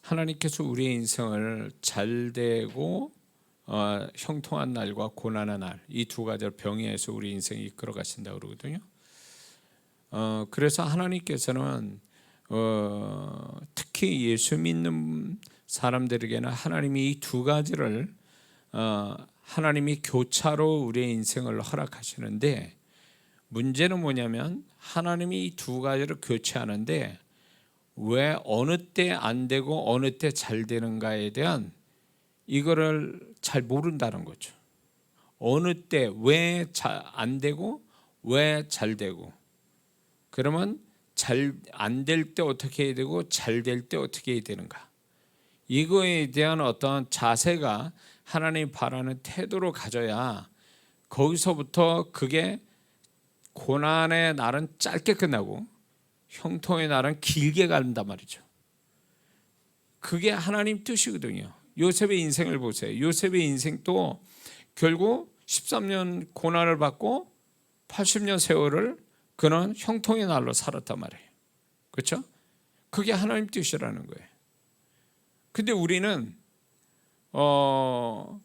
하나님께서 우리의 인생을 잘되고 형통한 날과 고난의 날, 이 두 가지를 병행해서 우리 인생이 이끌어 가신다고 그러거든요. 그래서 하나님께서는 특히 예수 믿는 사람들에게는 하나님이 이 두 가지를 하나님이 교차로 우리의 인생을 허락하시는데, 문제는 뭐냐면 하나님이 이 두 가지를 교체하는데 왜 어느 때 안 되고 어느 때 잘 되는가에 대한 이거를 잘 모른다는 거죠. 어느 때 왜 잘 안 되고 왜 잘 되고, 그러면 잘 안 될 때 어떻게 해야 되고 잘 될 때 어떻게 해야 되는가, 이거에 대한 어떤 자세가 하나님 바라는 태도로 가져야 거기서부터 그게 고난의 날은 짧게 끝나고 형통의 날은 길게 간단 말이죠. 그게 하나님 뜻이거든요. 요셉의 인생을 보세요. 요셉의 인생도 결국 13년 고난을 받고 80년 세월을 그는 형통의 날로 살았단 말이에요. 그렇죠? 그게 하나님 뜻이라는 거예요. 근데 우리는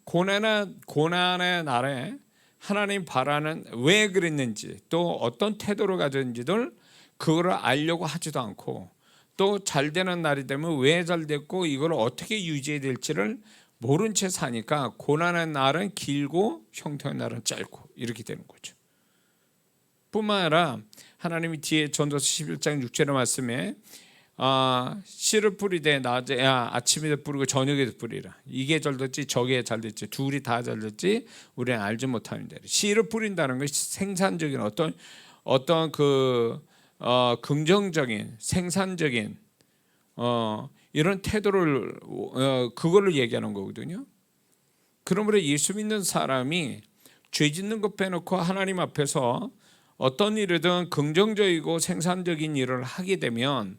고난의 날에 하나님 바라는 왜 그랬는지, 또 어떤 태도를 가졌는지를 그거를 알려고 하지도 않고, 또 잘 되는 날이 되면 왜 잘 됐고 이걸 어떻게 유지해야 될지를 모른 채 사니까 고난의 날은 길고 형통의 날은 짧고 이렇게 되는 거죠. 뿐만 아니라 하나님이 뒤에 전도서 11장 6절의 말씀에 씨를 뿌리되 낮에 아침에도 뿌리고 저녁에도 뿌리라. 이게 잘 됐지 저게 잘 됐지 둘이 다 잘 됐지 우리는 알지 못하는데, 씨를 뿌린다는 것이 생산적인 어떤 긍정적인 생산적인 이런 태도를 그걸로 얘기하는 거거든요. 그러므로 예수 믿는 사람이 죄 짓는 것 빼놓고 하나님 앞에서 어떤 일이든 긍정적이고 생산적인 일을 하게 되면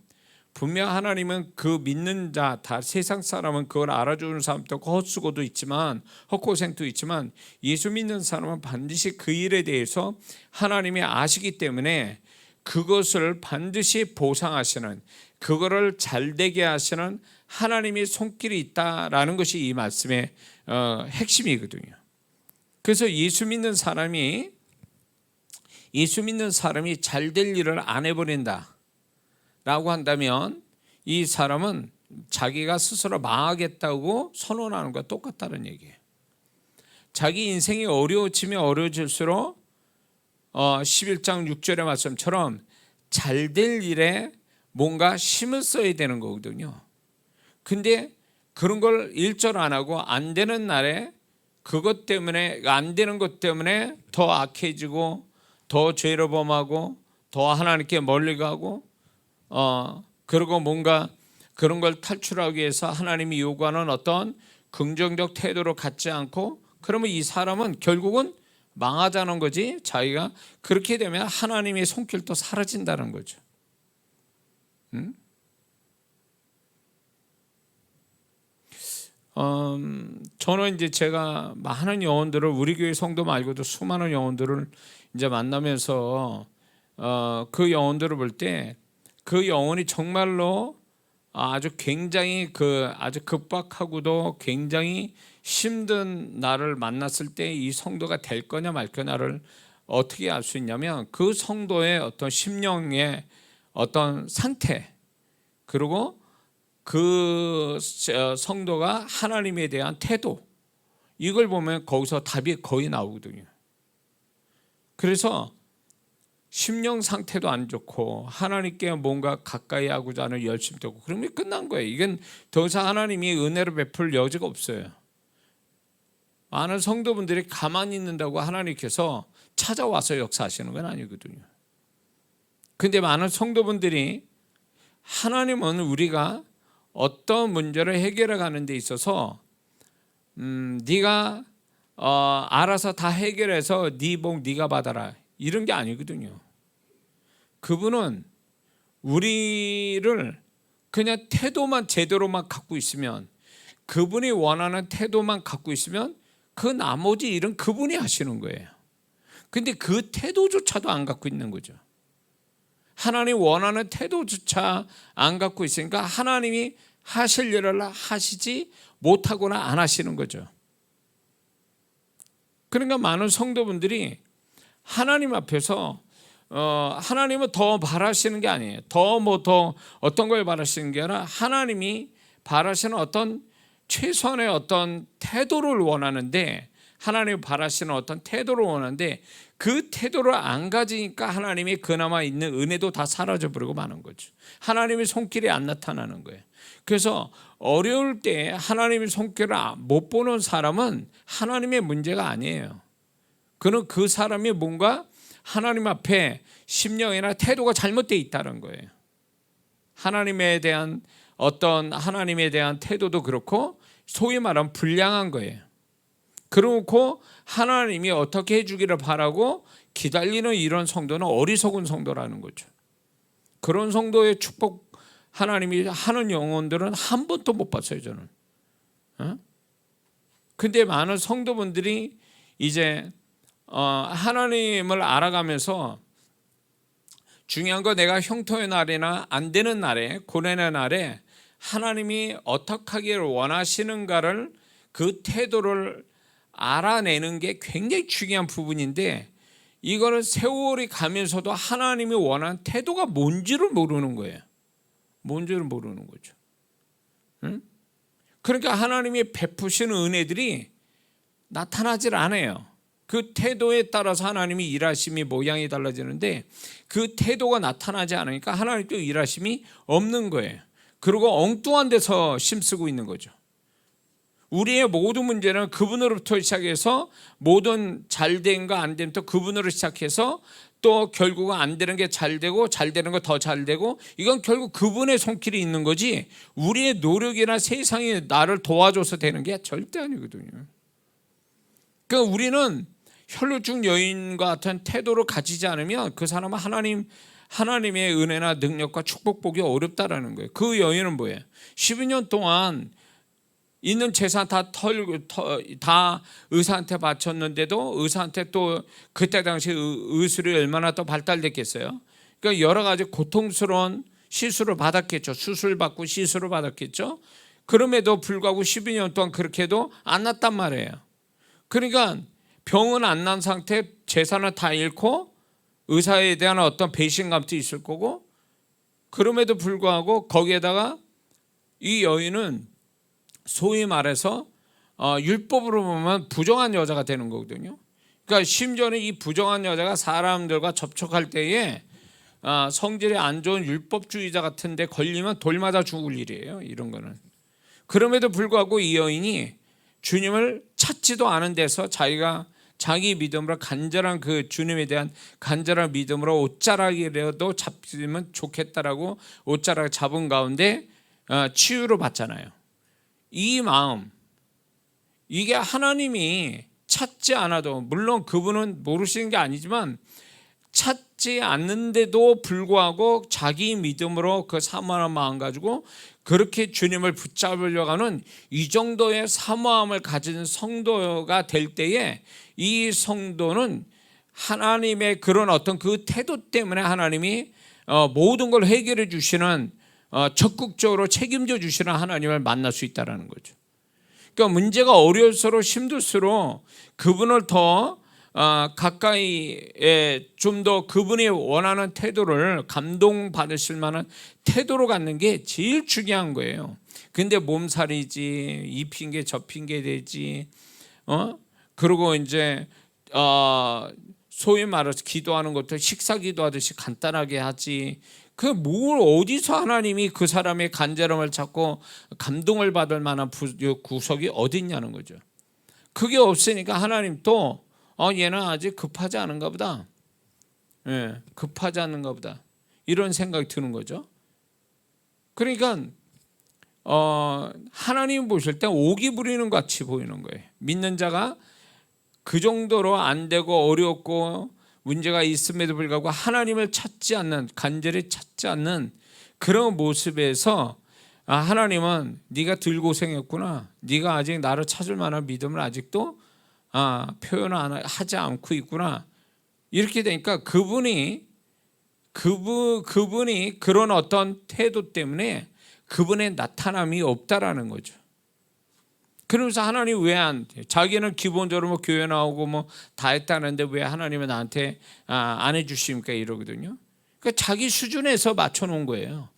분명 하나님은 그 믿는 자, 다 세상 사람은 그걸 알아주는 사람도 있고 헛수고도 있지만 헛고생도 있지만, 예수 믿는 사람은 반드시 그 일에 대해서 하나님이 아시기 때문에 그것을 반드시 보상하시는, 그거를 잘되게 하시는 하나님의 손길이 있다라는 것이 이 말씀의 핵심이거든요. 그래서 예수 믿는 사람이 잘될 일을 안 해버린다 라고 한다면 이 사람은 자기가 스스로 망하겠다고 선언하는 것과 똑같다는 얘기예요. 자기 인생이 어려워지면 어려워질수록 11장 6절의 말씀처럼 잘될 일에 뭔가 힘을 써야 되는 거거든요. 근데 그런 걸 일절 안 하고 안 되는 날에 그것 때문에, 안 되는 것 때문에 더 악해지고 더 죄를 범하고 더 하나님께 멀리 가고 그리고 뭔가 그런 걸 탈출하기 위해서 하나님이 요구하는 어떤 긍정적 태도로 갖지 않고, 그러면 이 사람은 결국은 망하자는 거지. 자기가 그렇게 되면 하나님의 손길도 사라진다는 거죠. 저는 이제 제가 많은 영혼들을, 우리 교회 성도 말고도 수많은 영혼들을 이제 만나면서 그 영혼들을 볼 때 그 영혼이 정말로 아주 굉장히 아주 급박하고도 굉장히 힘든 날을 만났을 때 이 성도가 될 거냐 말 거냐를 어떻게 알 수 있냐면 그 성도의 어떤 심령의 어떤 상태, 그리고 그 성도가 하나님에 대한 태도, 이걸 보면 거기서 답이 거의 나오거든요. 그래서 심령 상태도 안 좋고 하나님께 뭔가 가까이 하고자 하는 열심도 없고 그러면 끝난 거예요. 이건 더 이상 하나님이 은혜를 베풀 여지가 없어요. 많은 성도분들이 가만히 있는다고 하나님께서 찾아와서 역사하시는 건 아니거든요. 근데 많은 성도분들이, 하나님은 우리가 어떤 문제를 해결해 가는 데 있어서 네가 알아서 다 해결해서 네 복 네가 받아라 이런 게 아니거든요. 그분은 우리를 그냥 태도만 제대로만 갖고 있으면, 그분이 원하는 태도만 갖고 있으면 그 나머지 일은 그분이 하시는 거예요. 근데 그 태도조차도 안 갖고 있는 거죠. 하나님 원하는 태도조차 안 갖고 있으니까 하나님이 하실 일을 하시지 못하거나 안 하시는 거죠. 그러니까 많은 성도분들이 하나님 앞에서 하나님은 더 바라시는 게 아니에요. 더 어떤 걸 바라시는 게 아니라 하나님이 바라시는 어떤 최소한의 어떤 태도를 원하는데, 하나님이 바라시는 어떤 태도를 원하는데 그 태도를 안 가지니까 하나님이 그나마 있는 은혜도 다 사라져버리고 마는 거죠. 하나님의 손길이 안 나타나는 거예요. 그래서 어려울 때 하나님의 손길을 못 보는 사람은 하나님의 문제가 아니에요. 그는 그 사람이 뭔가 하나님 앞에 심령이나 태도가 잘못되어 있다는 거예요. 하나님에 대한 태도도 그렇고 소위 말하면 불량한 거예요. 그러고 하나님이 어떻게 해주기를 바라고 기다리는 이런 성도는 어리석은 성도라는 거죠. 그런 성도의 축복 하나님이 하는 영혼들은 한 번도 못 봤어요, 저는. 근데 많은 성도분들이 이제 하나님을 알아가면서 중요한 거, 내가 형통의 날이나 안 되는 날에, 고난의 날에 하나님이 어떻게 하기를 원하시는가를, 그 태도를 알아내는 게 굉장히 중요한 부분인데, 이거는 세월이 가면서도 하나님이 원하는 태도가 뭔지를 모르는 거예요. 뭔지를 모르는 거죠. 그러니까 하나님이 베푸시는 은혜들이 나타나질 않아요. 그 태도에 따라서 하나님이 일하심이 모양이 달라지는데, 그 태도가 나타나지 않으니까 하나님도 일하심이 없는 거예요. 그리고 엉뚱한 데서 힘쓰고 있는 거죠. 우리의 모든 문제는 그분으로부터 시작해서, 모든 잘된과 안 됨부터 그분으로 시작해서 또 결국은 안 되는 게 잘 되고, 잘 되는 거 더 잘 되고, 이건 결국 그분의 손길이 있는 거지 우리의 노력이나 세상이 나를 도와줘서 되는 게 절대 아니거든요. 그러니까 우리는 혈루증 여인과 같은 태도를 가지지 않으면 그 사람은 하나님의 은혜나 능력과 축복 보기 어렵다라는 거예요. 그 여인은 뭐예요? 12년 동안 있는 재산 다 의사한테 바쳤는데도, 의사한테 또 그때 당시 의술이 얼마나 더 발달됐겠어요. 그러니까 여러 가지 고통스러운 시술을 받았겠죠. 수술 받고 시술을 받았겠죠. 그럼에도 불구하고 12년 동안 그렇게 해도 안 났단 말이에요. 그러니까 병은 안 난 상태, 재산을 다 잃고 의사에 대한 어떤 배신감도 있을 거고, 그럼에도 불구하고 거기에다가 이 여인은 소위 말해서 율법으로 보면 부정한 여자가 되는 거거든요. 그러니까 심지어는 이 부정한 여자가 사람들과 접촉할 때에 성질이 안 좋은 율법주의자 같은데 걸리면 돌 맞아 죽을 일이에요, 이런 거는. 그럼에도 불구하고 이 여인이 주님을 찾지도 않은 데서 자기 믿음으로 간절한, 그 주님에 대한 간절한 믿음으로 옷자락이라도 잡으면 좋겠다라고 옷자락 잡은 가운데 치유를 받잖아요. 이 마음, 이게 하나님이 찾지 않아도, 물론 그분은 모르시는 게 아니지만 찾지 않는데도 불구하고 자기 믿음으로 그 사모하는 마음 가지고 그렇게 주님을 붙잡으려고 하는 이 정도의 사모함을 가진 성도가 될 때에, 이 성도는 하나님의 그런 어떤 그 태도 때문에 하나님이 모든 걸 해결해 주시는, 적극적으로 책임져 주시는 하나님을 만날 수 있다는 거죠. 그러니까 문제가 어려울수록 힘들수록 그분을 더 가까이에, 좀 더 그분이 원하는 태도를, 감동받으실 만한 태도로 갖는 게 제일 중요한 거예요. 근데 몸살이지, 이 핑계 저 핑계 대지, 그리고 이제 소위 말해서 기도하는 것도 식사 기도하듯이 간단하게 하지, 그 뭘 어디서 하나님이 그 사람의 간절함을 찾고 감동을 받을 만한 구석이 어디 있냐는 거죠. 그게 없으니까 하나님 또 얘는 아직 급하지 않은가 보다, 급하지 않은가 보다, 이런 생각이 드는 거죠. 그러니까 하나님 보실 때 오기 부리는 것 같이 보이는 거예요. 믿는 자가 그 정도로 안 되고 어렵고 문제가 있음에도 불구하고 하나님을 찾지 않는, 간절히 찾지 않는 그런 모습에서 하나님은 네가 덜 고생했구나, 네가 아직 나를 찾을 만한 믿음을 아직도 표현하지 않고 있구나, 이렇게 되니까 그분이 그런 어떤 태도 때문에 그분의 나타남이 없다라는 거죠. 그러면서 하나님 왜 안 돼? 자기는 기본적으로 뭐 교회 나오고 뭐 다 했다는데 왜 하나님은 나한테 안 해주십니까? 이러거든요. 그러니까 자기 수준에서 맞춰놓은 거예요.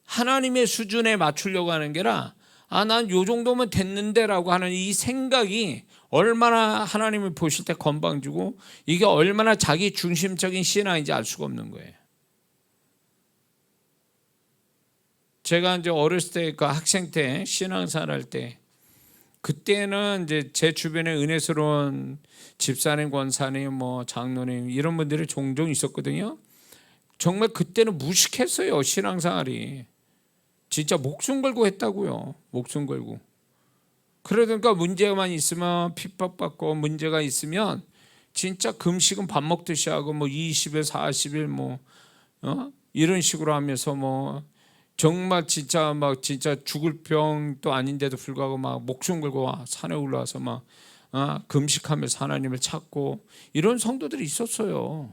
하나님의 수준에 맞추려고 하는 게 아니라 난 요 정도면 됐는데라고 하는 이 생각이 얼마나 하나님을 보실 때 건방지고 이게 얼마나 자기 중심적인 신앙인지 알 수가 없는 거예요. 제가 이제 어렸을 때, 그 학생 때 신앙생활 할 때, 그때는 이제 제 주변에 은혜스러운 집사님, 권사님, 뭐 장로님 이런 분들이 종종 있었거든요. 정말 그때는 무식했어요. 신앙생활이 진짜 목숨 걸고 했다고요. 목숨 걸고. 그러니까 문제만 있으면 핍박받고, 문제가 있으면 진짜 금식은 밥 먹듯이 하고 뭐 20일 40일 뭐 이런 식으로 하면서 뭐 정말 진짜 막 진짜 죽을 병도 아닌데도 불구하고 막 목숨 걸고 산에 올라와서 막 금식하면서 하나님을 찾고 이런 성도들이 있었어요.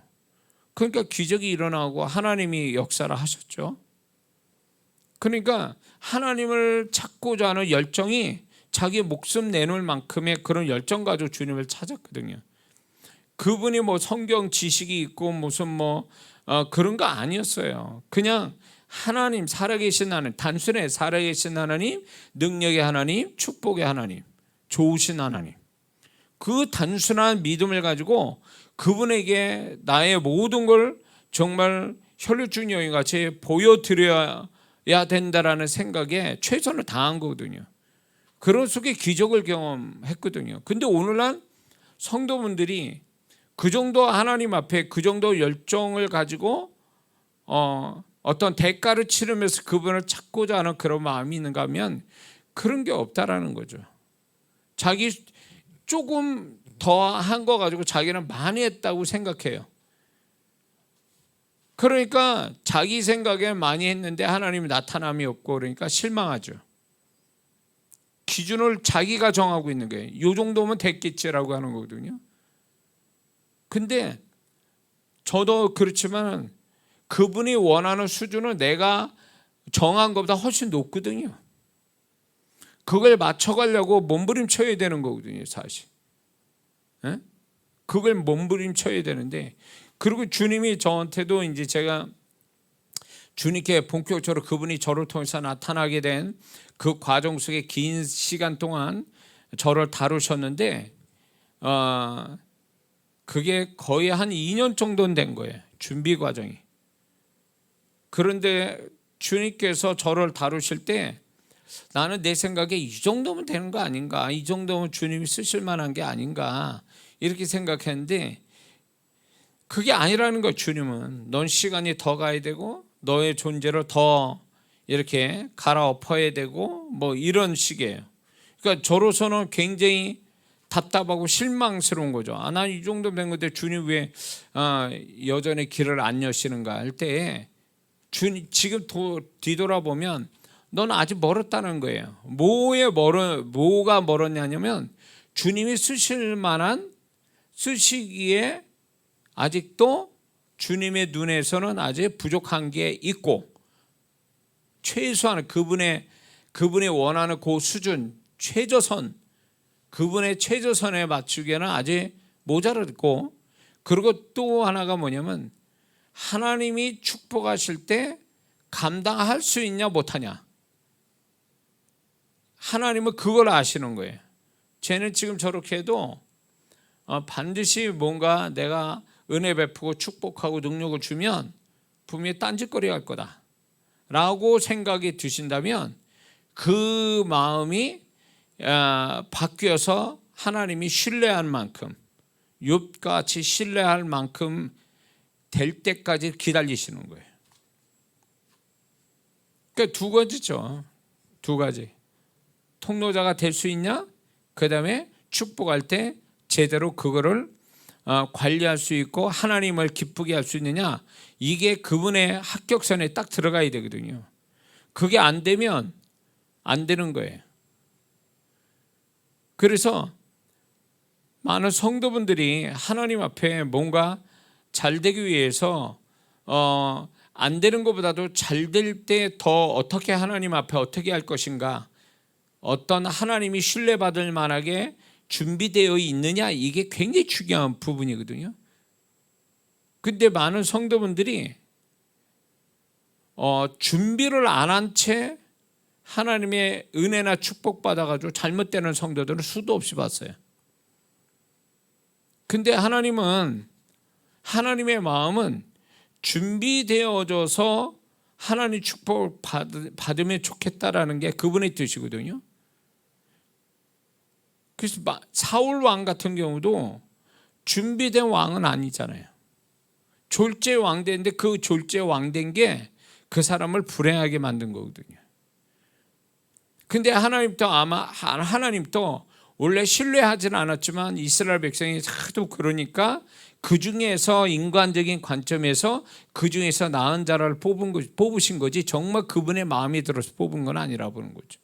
그러니까 기적이 일어나고 하나님이 역사를 하셨죠. 그러니까 하나님을 찾고자 하는 열정이 자기 목숨 내놓을 만큼의 그런 열정 가지고 주님을 찾았거든요. 그분이 뭐 성경 지식이 있고 무슨 뭐 그런 거 아니었어요. 그냥 하나님, 살아계신 하나님, 단순히 살아계신 하나님, 능력의 하나님, 축복의 하나님, 좋으신 하나님, 그 단순한 믿음을 가지고 그분에게 나의 모든 걸 정말 혈루증 여인같이 보여드려야 된다라는 생각에 최선을 다한 거거든요. 그런 속에 기적을 경험했거든요. 근데 오늘날 성도분들이 그 정도 하나님 앞에 그 정도 열정을 가지고 어떤 대가를 치르면서 그분을 찾고자 하는 그런 마음이 있는가 하면 그런 게 없다라는 거죠. 자기 조금 더 한 거 가지고 자기는 많이 했다고 생각해요. 그러니까 자기 생각에 많이 했는데 하나님이 나타남이 없고 그러니까 실망하죠. 기준을 자기가 정하고 있는 거예요. 이 정도면 됐겠지라고 하는 거거든요. 근데 저도 그렇지만 그분이 원하는 수준은 내가 정한 것보다 훨씬 높거든요. 그걸 맞춰가려고 몸부림쳐야 되는 거거든요, 사실. 그걸 몸부림쳐야 되는데, 그리고 주님이 저한테도 이제 제가 주님께 본격적으로 그분이 저를 통해서 나타나게 된 그 과정 속에 긴 시간 동안 저를 다루셨는데 그게 거의 한 2년 정도는 된 거예요. 준비 과정이. 그런데 주님께서 저를 다루실 때 나는 내 생각에 이 정도면 되는 거 아닌가, 이 정도면 주님이 쓰실 만한 게 아닌가 이렇게 생각했는데 그게 아니라는 거예요. 주님은 넌 시간이 더 가야 되고 너의 존재를 더 이렇게 갈아엎어야 되고 뭐 이런 식이에요. 그러니까 저로서는 굉장히 답답하고 실망스러운 거죠. 난 이 정도 된 건데 주님 왜 여전히 길을 안 여시는가 할 때 주님 지금 뒤돌아보면 넌 아직 멀었다는 거예요. 뭐가 멀었냐면 주님이 쓰실 만한, 쓰시기에 아직도 주님의 눈에서는 아직 부족한 게 있고 최소한 그분이 원하는 그 수준, 최저선, 그분의 최저선에 맞추기에는 아직 모자랐고, 그리고 또 하나가 뭐냐면 하나님이 축복하실 때 감당할 수 있냐 못하냐, 하나님은 그걸 아시는 거예요. 쟤는 지금 저렇게 해도 반드시 뭔가 내가 은혜 베푸고 축복하고 능력을 주면 분명히 딴짓거리 할 거다 라고 생각이 드신다면 그 마음이 바뀌어서 하나님이 신뢰할 만큼, 욥같이 신뢰할 만큼 될 때까지 기다리시는 거예요. 그러니까 두 가지죠. 두 가지. 통로자가 될 수 있냐? 그 다음에 축복할 때 제대로 그거를 관리할 수 있고 하나님을 기쁘게 할 수 있느냐, 이게 그분의 합격선에 딱 들어가야 되거든요. 그게 안 되면 안 되는 거예요. 그래서 많은 성도분들이 하나님 앞에 뭔가 잘 되기 위해서 안 되는 것보다도 잘 될 때 더 어떻게 하나님 앞에 어떻게 할 것인가, 어떤 하나님이 신뢰받을 만하게 준비되어 있느냐, 이게 굉장히 중요한 부분이거든요. 근데 많은 성도분들이 준비를 안 한 채 하나님의 은혜나 축복 받아가지고 잘못되는 성도들은 수도 없이 봤어요. 근데 하나님의 마음은 준비되어져서 하나님 축복을 받으면 좋겠다라는 게 그분의 뜻이거든요. 그래서 사울 왕 같은 경우도 준비된 왕은 아니잖아요. 졸제 왕대인데 그 졸제 왕된 게 그 사람을 불행하게 만든 거거든요. 근데 하나님도 원래 신뢰하지는 않았지만 이스라엘 백성이 하도 그러니까 그 중에서 인간적인 관점에서 그 중에서 나은 자를 뽑으신 거지 정말 그분의 마음이 들어서 뽑은 건 아니라 보는 거죠.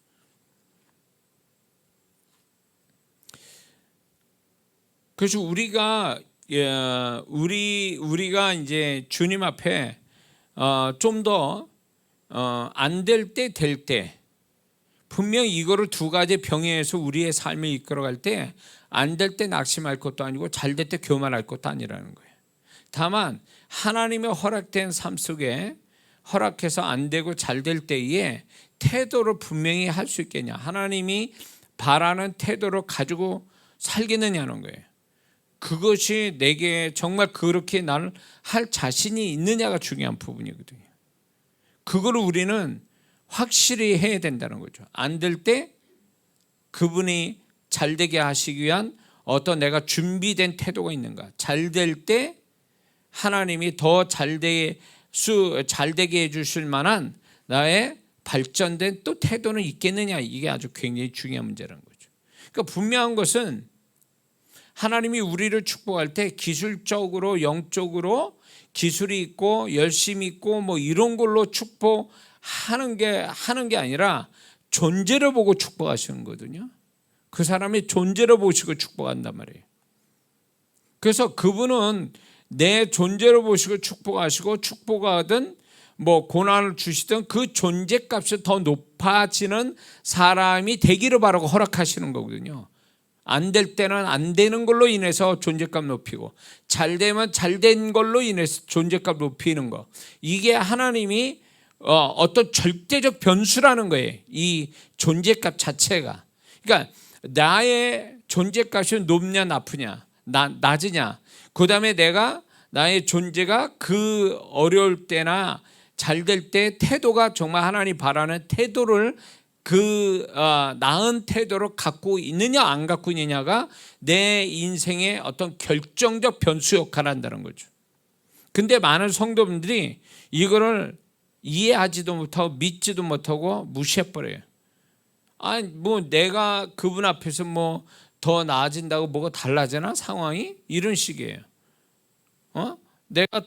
그래서 우리가 이제 주님 앞에 좀 더 안 될 때 될 때, 분명히 이거를 두 가지 병에서 우리의 삶을 이끌어갈 때 안 될 때 낙심할 것도 아니고 잘 될 때 교만할 것도 아니라는 거예요. 다만 하나님의 허락된 삶 속에 허락해서 안 되고 잘 될 때에 태도를 분명히 할 수 있겠냐, 하나님이 바라는 태도를 가지고 살겠느냐는 거예요. 그것이 내게 정말 그렇게 나를 할 자신이 있느냐가 중요한 부분이거든요. 그거를 우리는 확실히 해야 된다는 거죠. 안 될 때 그분이 잘 되게 하시기 위한 어떤 내가 준비된 태도가 있는가, 잘 될 때 하나님이 더 잘 되게 해주실 만한 나의 발전된 또 태도는 있겠느냐, 이게 아주 굉장히 중요한 문제라는 거죠. 그러니까 분명한 것은 하나님이 우리를 축복할 때 기술적으로 영적으로 기술이 있고 열심히 있고 뭐 이런 걸로 축복하는 게 아니라 존재를 보고 축복하시는 거거든요. 그 사람이 존재를 보시고 축복한단 말이에요. 그래서 그분은 내 존재를 보시고 축복하시고, 축복하든 뭐 고난을 주시든 그 존재값이 더 높아지는 사람이 되기를 바라고 허락하시는 거거든요. 안 될 때는 안 되는 걸로 인해서 존재감 높이고, 잘 되면 잘 된 걸로 인해서 존재감 높이는 거, 이게 하나님이 어떤 절대적 변수라는 거예요. 이 존재값 자체가. 그러니까 나의 존재값이 높냐 나쁘냐, 낮으냐, 그 다음에 나의 존재가 그 어려울 때나 잘 될 때 태도가 정말 하나님 바라는 태도를 나은 태도를 갖고 있느냐 안 갖고 있느냐가 내 인생의 어떤 결정적 변수 역할을 한다는 거죠. 근데 많은 성도분들이 이거를 이해하지도 못하고 믿지도 못하고 무시해버려요. 아니 뭐 내가 그분 앞에서 뭐 더 나아진다고 뭐가 달라지나 상황이, 이런 식이에요. 내가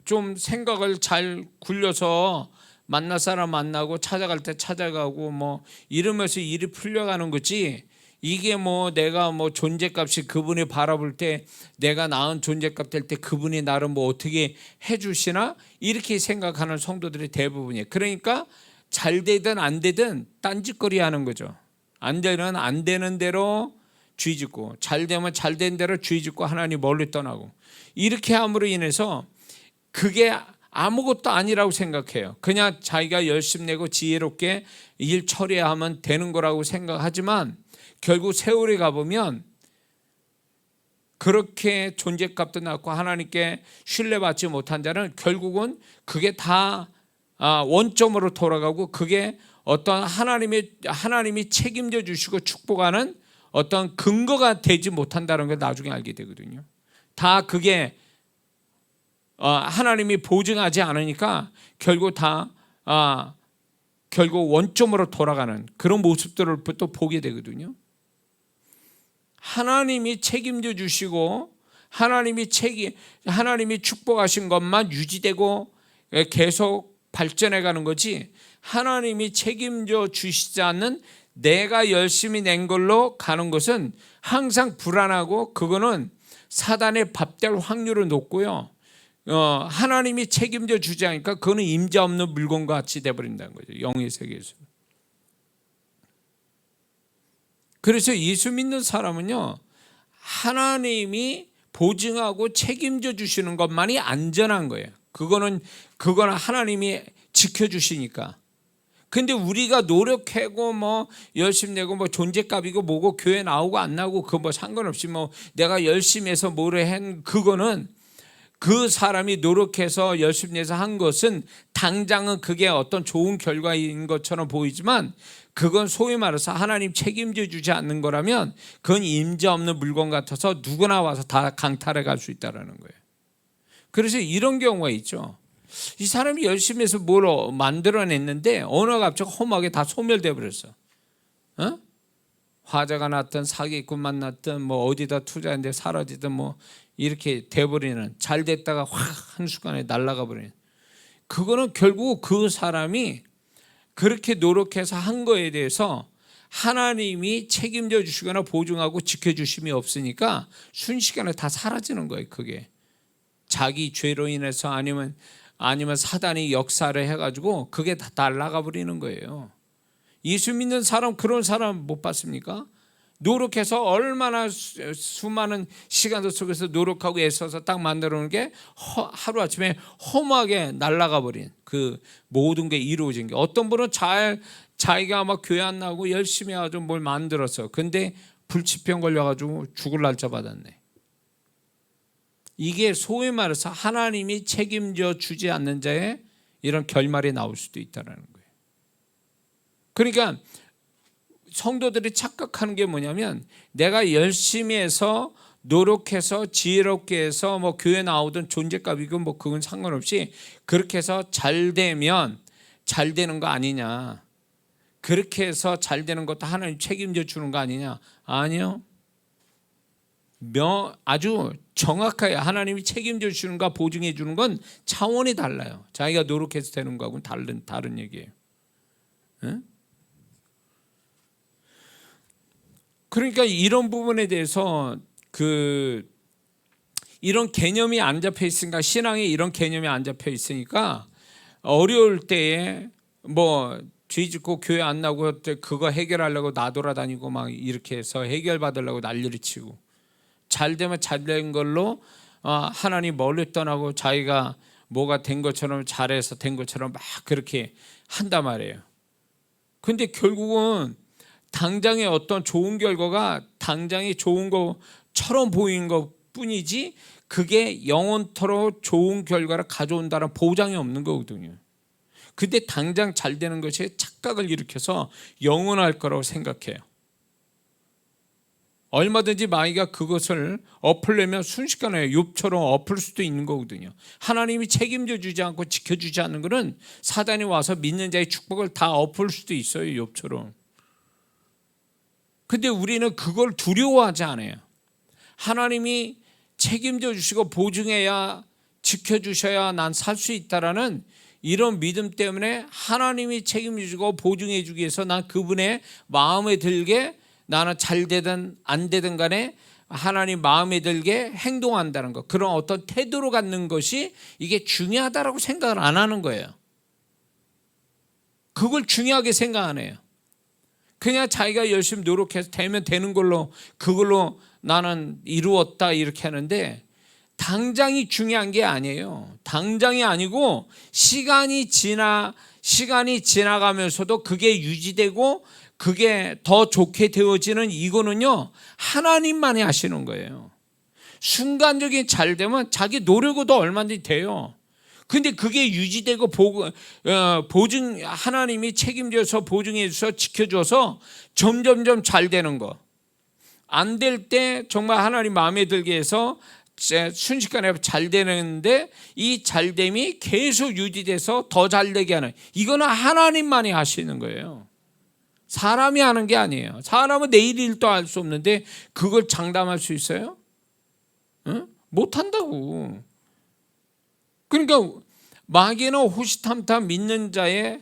좀 생각을 잘 굴려서 만날 사람 만나고 찾아갈 때 찾아가고 뭐 이러면서 일이 풀려가는 거지, 이게 뭐 내가 뭐 존재값이 그분이 바라볼 때 내가 나은 존재값 될 때 그분이 나를 뭐 어떻게 해주시나, 이렇게 생각하는 성도들이 대부분이에요. 그러니까 잘 되든 안 되든 딴짓거리 하는 거죠. 안 되는 안 되는 대로 주의 짓고, 잘 되면 잘 된 대로 주의 짓고 하나님 멀리 떠나고, 이렇게 함으로 인해서 그게 아무것도 아니라고 생각해요. 그냥 자기가 열심 내고 지혜롭게 일 처리하면 되는 거라고 생각하지만, 결국 세월이 가보면 그렇게 존재값도 낮고 하나님께 신뢰받지 못한 자는 결국은 그게 다 원점으로 돌아가고, 그게 어떤 하나님이 책임져 주시고 축복하는 어떤 근거가 되지 못한다는 걸 나중에 알게 되거든요. 다 그게 하나님이 보증하지 않으니까 결국 원점으로 돌아가는 그런 모습들을 또 보게 되거든요. 하나님이 책임져 주시고 하나님이 축복하신 것만 유지되고 계속 발전해 가는 거지, 하나님이 책임져 주시지 않는 내가 열심히 낸 걸로 가는 것은 항상 불안하고, 그거는 사단의 밥될 확률은 높고요. 하나님이 책임져 주지 않으니까 그거는 임자 없는 물건과 같이 돼버린다는 거죠. 영의 세계에서. 그래서 예수 믿는 사람은요, 하나님이 보증하고 책임져 주시는 것만이 안전한 거예요. 그거는 하나님이 지켜주시니까. 근데 우리가 노력하고 뭐 열심히 내고 뭐 존재값이고 뭐고 교회 나오고 안 나오고 그거 뭐 상관없이 뭐 내가 열심히 해서 뭐를 한 그거는 그 사람이 노력해서 열심히 해서 한 것은 당장은 그게 어떤 좋은 결과인 것처럼 보이지만 그건 소위 말해서 하나님 책임져 주지 않는 거라면 그건 임자 없는 물건 같아서 누구나 와서 다 강탈해 갈 수 있다는 거예요. 그래서 이런 경우가 있죠. 이 사람이 열심히 해서 뭘 만들어냈는데 어느 갑자기 험하게 다 소멸돼 버렸어. 화재가 났든 사기꾼 만났든 뭐 어디다 투자했는데 사라지든 뭐 이렇게 돼버리는, 잘 됐다가 확 한순간에 날아가 버리는, 그거는 결국 그 사람이 그렇게 노력해서 한 거에 대해서 하나님이 책임져 주시거나 보증하고 지켜주심이 없으니까 순식간에 다 사라지는 거예요. 그게 자기 죄로 인해서 아니면 사단이 역사를 해가지고 그게 다 날아가 버리는 거예요. 예수 믿는 사람, 그런 사람 못 봤습니까? 노력해서 얼마나 수많은 시간들 속에서 노력하고 애써서 딱 만들어 놓은 게 하루아침에 험하게 날아가 버린 그 모든 게 이루어진 게, 어떤 분은 자기가 막 교회 안 나오고 열심히 해가지고 뭘 만들었어. 근데 불치병 걸려가지고 죽을 날짜 받았네. 이게 소위 말해서 하나님이 책임져 주지 않는 자의 이런 결말이 나올 수도 있다는 거예요. 그러니까 성도들이 착각하는 게 뭐냐면, 내가 열심히 해서 노력해서 지혜롭게 해서 뭐 교회 나오든 존재값이고 뭐 그건 상관없이 그렇게 해서 잘 되면 잘 되는 거 아니냐, 그렇게 해서 잘 되는 것도 하나님 책임져 주는 거 아니냐. 아니요, 아주 정확하게 하나님이 책임져 주는 거 보증해 주는 건 차원이 달라요. 자기가 노력해서 되는 거하고는 다른 얘기예요. 응? 그러니까 이런 부분에 대해서 이런 개념이 안 잡혀 있으니까, 신앙에 이런 개념이 안 잡혀 있으니까 어려울 때에 뭐 뒤집고 교회 안 나오고 그거 해결하려고 나돌아다니고 막 이렇게 해서 해결받으려고 난리를 치고, 잘 되면 잘 된 걸로 하나님 멀리 떠나고 자기가 뭐가 된 것처럼 잘해서 된 것처럼 막 그렇게 한단 말이에요. 근데 결국은 당장의 어떤 좋은 결과가 당장이 좋은 것처럼 보이는 것 뿐이지 그게 영원토록 좋은 결과를 가져온다는 보장이 없는 거거든요. 근데 당장 잘 되는 것이 착각을 일으켜서 영원할 거라고 생각해요. 얼마든지 마귀가 그것을 엎으려면 순식간에 욥처럼 엎을 수도 있는 거거든요. 하나님이 책임져 주지 않고 지켜주지 않는 것은 사단이 와서 믿는 자의 축복을 다 엎을 수도 있어요, 욥처럼. 근데 우리는 그걸 두려워하지 않아요. 하나님이 책임져 주시고 보증해야, 지켜주셔야 난 살 수 있다라는 이런 믿음 때문에 하나님이 책임져 주시고 보증해 주기 위해서 난 그분의 마음에 들게, 나는 잘 되든 안 되든 간에 하나님 마음에 들게 행동한다는 것, 그런 어떤 태도로 갖는 것이 이게 중요하다라고 생각을 안 하는 거예요. 그걸 중요하게 생각 안 해요. 그냥 자기가 열심히 노력해서 되면 되는 걸로, 그걸로 나는 이루었다 이렇게 하는데, 당장이 중요한 게 아니에요. 당장이 아니고 시간이 지나가면서도 그게 유지되고 그게 더 좋게 되어지는, 이거는요 하나님만이 하시는 거예요. 순간적인 잘 되면 자기 노력으로도 얼마든지 돼요. 근데 그게 유지되고 보증, 하나님이 책임져서 보증해 줘서 지켜줘서 점점점 잘 되는 거, 안 될 때 정말 하나님 마음에 들게 해서 순식간에 잘 되는데 이 잘됨이 계속 유지돼서 더 잘 되게 하는, 이거는 하나님만이 하시는 거예요. 사람이 하는 게 아니에요. 사람은 내일 일도 알 수 없는데 그걸 장담할 수 있어요? 응? 못한다고. 그러니까 마귀는 호시탐탐 믿는 자의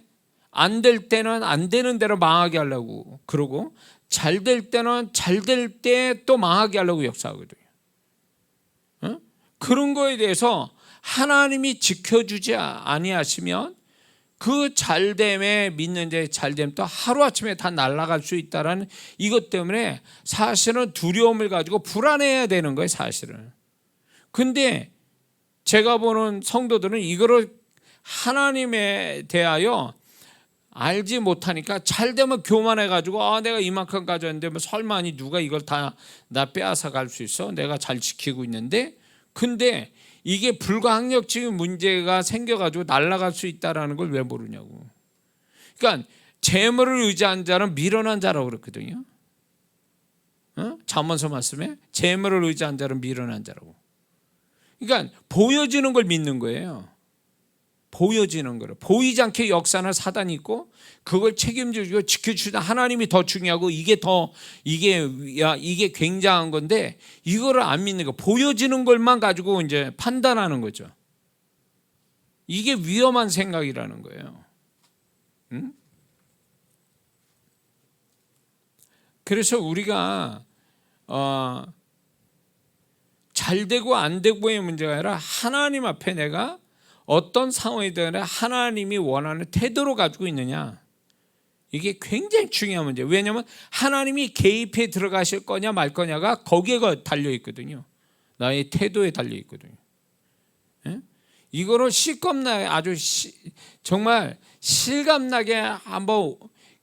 안 될 때는 안 되는 대로 망하게 하려고 그러고, 잘 될 때는 잘 될 때 또 망하게 하려고 역사하거든요. 응? 그런 거에 대해서 하나님이 지켜주지 아니하시면 그 잘됨에 믿는 자의 잘됨도 하루아침에 다 날아갈 수 있다는 이것 때문에 사실은 두려움을 가지고 불안해야 되는 거예요, 사실은. 근데 제가 보는 성도들은 이거를 하나님에 대하여 알지 못하니까 잘되면 교만해가지고 내가 이만큼 가졌는데 뭐 설마 아니 누가 이걸 다 나 빼앗아 갈 수 있어? 내가 잘 지키고 있는데. 근데 이게 불가항력적인 문제가 생겨가지고 날아갈 수 있다는 걸 왜 모르냐고. 그러니까 재물을 의지한 자는 미련한 자라고 그랬거든요. 잠언서 말씀에 재물을 의지한 자는 미련한 자라고. 그러니까 보여지는 걸 믿는 거예요. 보여지는 거를. 보이지 않게 역사는 사단이 있고 그걸 책임지고 지켜주시는 하나님이 더 중요하고 이게 굉장한 건데 이거를 안 믿는 거. 보여지는 것만 가지고 이제 판단하는 거죠. 이게 위험한 생각이라는 거예요. 그래서 우리가 잘 되고 안 되고의 문제가 아니라 하나님 앞에 내가 어떤 상황이든 하나님이 원하는 태도로 가지고 있느냐, 이게 굉장히 중요한 문제예요. 왜냐하면 하나님이 개입해 들어가실 거냐 말 거냐가 거기에 달려있거든요. 나의 태도에 달려있거든요. 이거를 실감나게 아주 정말 실감나게 한번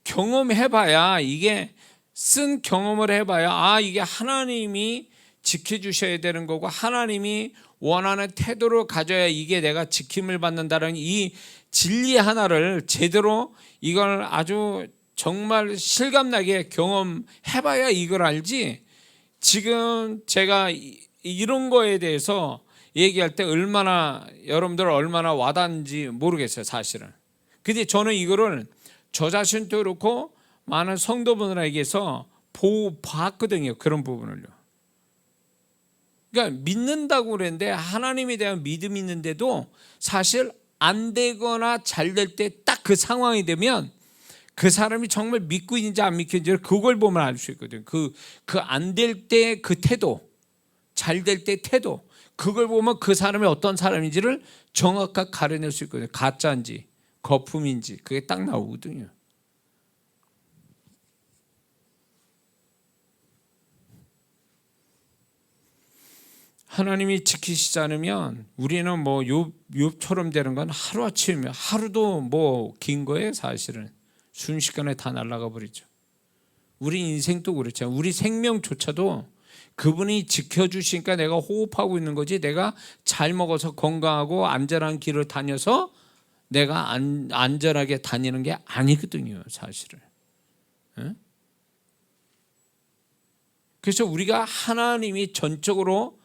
경험해봐야, 이게 쓴 경험을 해봐야 이게 하나님이 지켜주셔야 되는 거고 하나님이 원하는 태도를 가져야 이게 내가 지킴을 받는다는 이 진리 하나를 제대로 이걸 아주 정말 실감나게 경험해봐야 이걸 알지. 지금 제가 이런 거에 대해서 얘기할 때 여러분들 얼마나 와닿는지 모르겠어요, 사실은. 근데 저는 이거를 저 자신도 그렇고 많은 성도분들에게서 봤거든요, 그런 부분을요. 그러니까 믿는다고 그랬는데 하나님에 대한 믿음이 있는데도 사실 안 되거나 잘 될 때 딱 그 상황이 되면 그 사람이 정말 믿고 있는지 안 믿고 있는지 그걸 보면 알 수 있거든요. 그 안 될 때 그 태도, 잘 될 때 태도, 그걸 보면 그 사람이 어떤 사람인지를 정확하게 가려낼 수 있거든요. 가짜인지 거품인지 그게 딱 나오거든요. 하나님이 지키시지 않으면 우리는 뭐 욥처럼 되는 건 하루아침이면, 하루도 뭐 긴 거예요. 사실은 순식간에 다 날아가 버리죠. 우리 인생도 그렇죠. 우리 생명조차도 그분이 지켜주시니까 내가 호흡하고 있는 거지, 내가 잘 먹어서 건강하고 안전한 길을 다녀서 내가 안전하게 다니는 게 아니거든요, 사실은. 그래서 우리가 하나님이 전적으로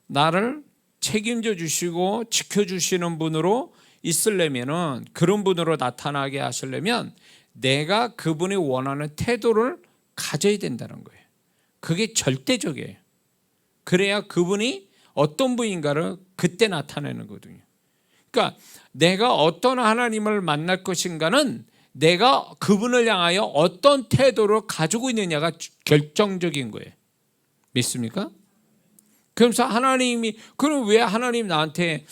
나를 책임져 주시고 지켜주시는 분으로 있으려면은, 그런 분으로 나타나게 하시려면 내가 그분이 원하는 태도를 가져야 된다는 거예요. 그게 절대적이에요. 그래야 그분이 어떤 분인가를 그때 나타내는 거거든요. 그러니까 내가 어떤 하나님을 만날 것인가는 내가 그분을 향하여 어떤 태도를 가지고 있느냐가 결정적인 거예요. 믿습니까? 그러면서 그럼 왜 하나님이 나한테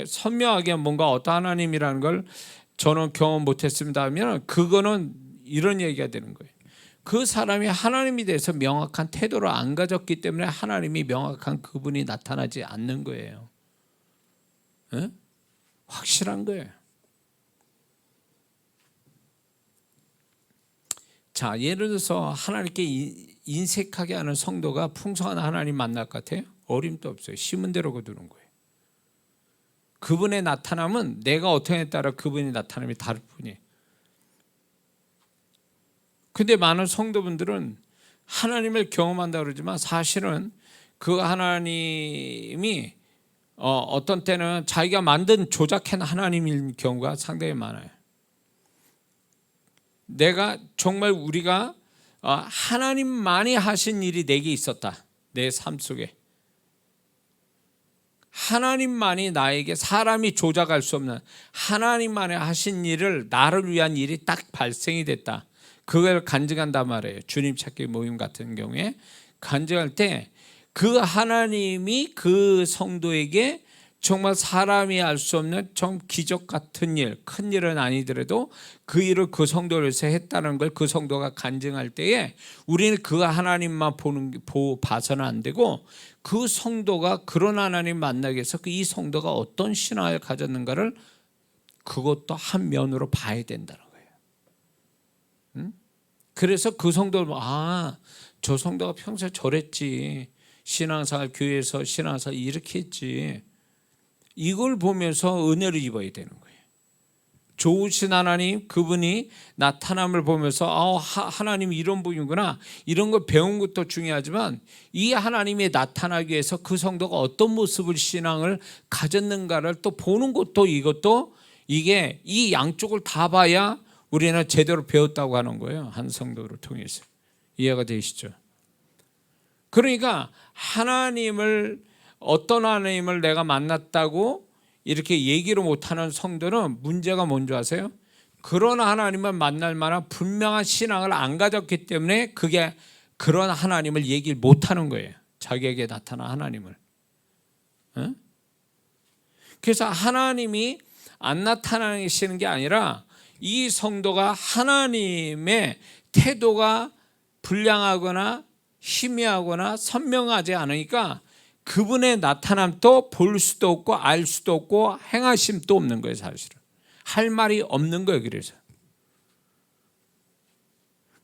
선명하게 뭔가 어떤 하나님이라는 걸 저는 경험 못했습니다 하면, 그거는 이런 얘기가 되는 거예요. 그 사람이 하나님에 대해서 명확한 태도를 안 가졌기 때문에 하나님이 명확한 그분이 나타나지 않는 거예요. 확실한 거예요. 자, 예를 들어서 하나님께 인색하게 하는 성도가 풍성한 하나님 만날 것 같아요? 어림도 없어요. 심은 대로 거두는 거예요. 그분의 나타남은 내가 어떻게 했냐에 따라 그분의 나타남이 다를 뿐이에요. 근데 많은 성도분들은 하나님을 경험한다고 그러지만 사실은 그 하나님이 어떤 때는 자기가 만든 조작한 하나님인 경우가 상당히 많아요. 내가 정말 우리가 하나님만이 하신 일이 내게 있었다, 내 삶 속에 하나님만이 나에게, 사람이 조작할 수 없는 하나님만이 하신 일을, 나를 위한 일이 딱 발생이 됐다, 그걸 간증한단 말이에요. 주님 찾기 모임 같은 경우에 간증할 때 그 하나님이 그 성도에게 정말 사람이 알 수 없는 좀 기적 같은 일, 큰 일은 아니더라도 그 일을 그 성도를 위해서 했다는 걸 그 성도가 간증할 때에 우리는 그 하나님만 봐서는 안 되고 그 성도가 그런 하나님 만나기 위해서 이 성도가 어떤 신앙을 가졌는가를 그것도 한 면으로 봐야 된다는 거예요. 응? 그래서 그 성도를 저 성도가 평소에 저랬지, 신앙생활 교회에서 신앙생활 이렇게 했지, 이걸 보면서 은혜를 입어야 되는 거예요. 좋으신 하나님, 그분이 나타남을 보면서 하나님 이런 분이구나, 이런 걸 배운 것도 중요하지만 이 하나님이 나타나기 위해서 그 성도가 어떤 모습을 신앙을 가졌는가를 또 보는 것도, 이것도 이게 이 양쪽을 다 봐야 우리는 제대로 배웠다고 하는 거예요. 한 성도를 통해서. 이해가 되시죠? 그러니까 어떤 하나님을 내가 만났다고 이렇게 얘기를 못하는 성도는 문제가 뭔지 아세요? 그런 하나님을 만날 만한 분명한 신앙을 안 가졌기 때문에 그게 그런 하나님을 얘기를 못하는 거예요. 자기에게 나타난 하나님을. 그래서 하나님이 안 나타나시는 게 아니라 이 성도가 하나님의 태도가 불량하거나 희미하거나 선명하지 않으니까 그분의 나타남도 볼 수도 없고 알 수도 없고 행하심도 없는 거예요. 사실은 할 말이 없는 거예요.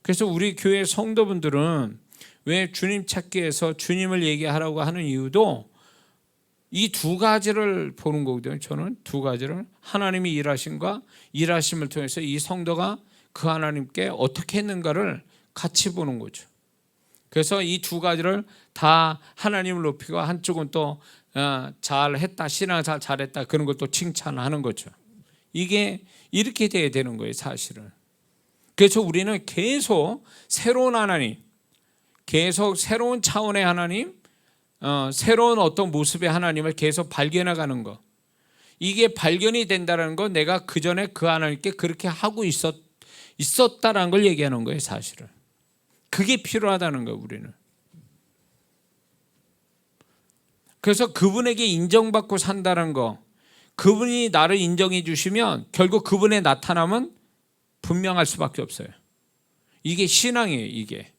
그래서 우리 교회 성도분들은 왜 주님 찾기 위해서 주님을 얘기하라고 하는 이유도 이 두 가지를 보는 거거든요. 저는 두 가지를, 하나님이 일하심과 일하심을 통해서 이 성도가 그 하나님께 어떻게 했는가를 같이 보는 거죠. 그래서 이 두 가지를 다 하나님을 높이고 한쪽은 또 잘했다, 신앙 잘했다, 그런 것도 칭찬하는 거죠. 이게 이렇게 돼야 되는 거예요. 사실은. 그래서 우리는 계속 새로운 하나님, 계속 새로운 차원의 하나님, 새로운 어떤 모습의 하나님을 계속 발견해가는 거, 이게 발견이 된다는 건 내가 그전에 그 하나님께 그렇게 하고 있었다라는 걸 얘기하는 거예요. 사실은 그게 필요하다는 거예요. 우리는. 그래서 그분에게 인정받고 산다는 거, 그분이 나를 인정해 주시면 결국 그분의 나타남은 분명할 수밖에 없어요. 이게 신앙이에요. 이게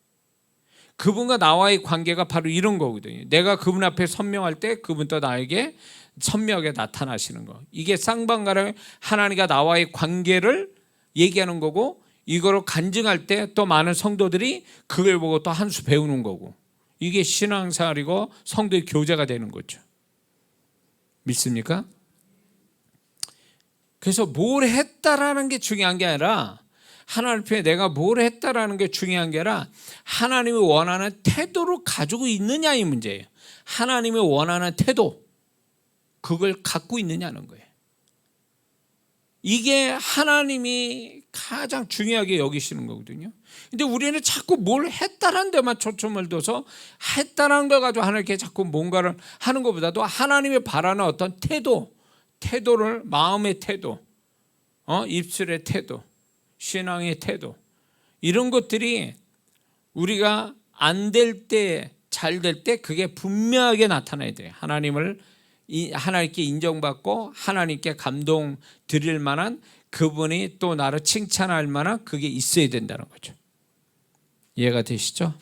그분과 나와의 관계가 바로 이런 거거든요. 내가 그분 앞에 선명할 때 그분도 나에게 선명하게 나타나시는 거, 이게 쌍방간의 하나님과 나와의 관계를 얘기하는 거고, 이거를 간증할 때 또 많은 성도들이 그걸 보고 또 한 수 배우는 거고, 이게 신앙생활이고 성도의 교제가 되는 거죠. 믿습니까? 그래서 뭘 했다라는 게 중요한 게 아니라, 하나님 앞에 내가 뭘 했다라는 게 중요한 게 아니라 하나님이 원하는 태도를 가지고 있느냐, 이 문제예요. 하나님이 원하는 태도, 그걸 갖고 있느냐는 거예요. 이게 하나님이 가장 중요하게 여기시는 거거든요. 근데 우리는 자꾸 뭘 했다라는 데만 초점을 둬서 했다라는 걸 가지고 하나님께 자꾸 뭔가를 하는 것보다도 하나님이 바라는 어떤 태도를, 마음의 태도, 입술의 태도, 신앙의 태도, 이런 것들이 우리가 안 될 때, 잘 될 때 그게 분명하게 나타나야 돼요. 하나님께 인정받고 하나님께 감동 드릴 만한, 그분이 또 나를 칭찬할 만한 그게 있어야 된다는 거죠. 이해가 되시죠?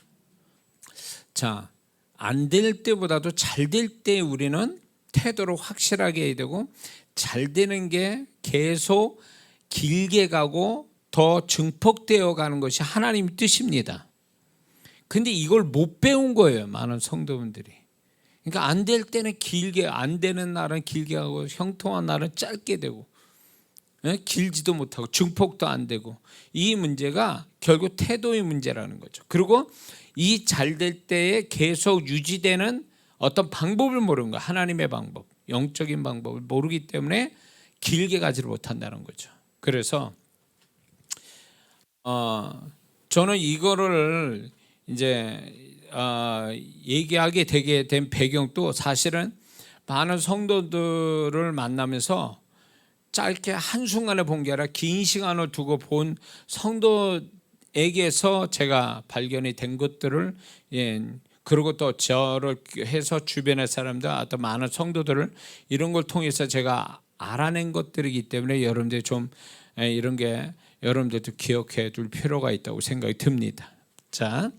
자, 안 될 때보다도 잘 될 때 우리는 태도를 확실하게 해야 되고, 잘 되는 게 계속 길게 가고 더 증폭되어 가는 것이 하나님의 뜻입니다. 근데 이걸 못 배운 거예요, 많은 성도분들이. 그러니까 안 될 때는 길게, 안 되는 날은 길게 하고 형통한 날은 짧게 되고, 길지도 못하고 증폭도 안 되고, 이 문제가 결국 태도의 문제라는 거죠. 그리고 이 잘 될 때에 계속 유지되는 어떤 방법을 모르는 거예요. 하나님의 방법, 영적인 방법을 모르기 때문에 길게 가지를 못한다는 거죠. 그래서 저는 이거를 이제 얘기하게 되게 된 배경도 사실은 많은 성도들을 만나면서 짧게 한순간에 본 게 아니라 긴 시간을 두고 본 성도에게서 제가 발견이 된 것들을 그리고 또 저를 해서 주변의 사람들, 또 많은 성도들을 이런 걸 통해서 제가 알아낸 것들이기 때문에 여러분들 좀 이런 게 여러분들도 기억해 둘 필요가 있다고 생각이 듭니다. 자,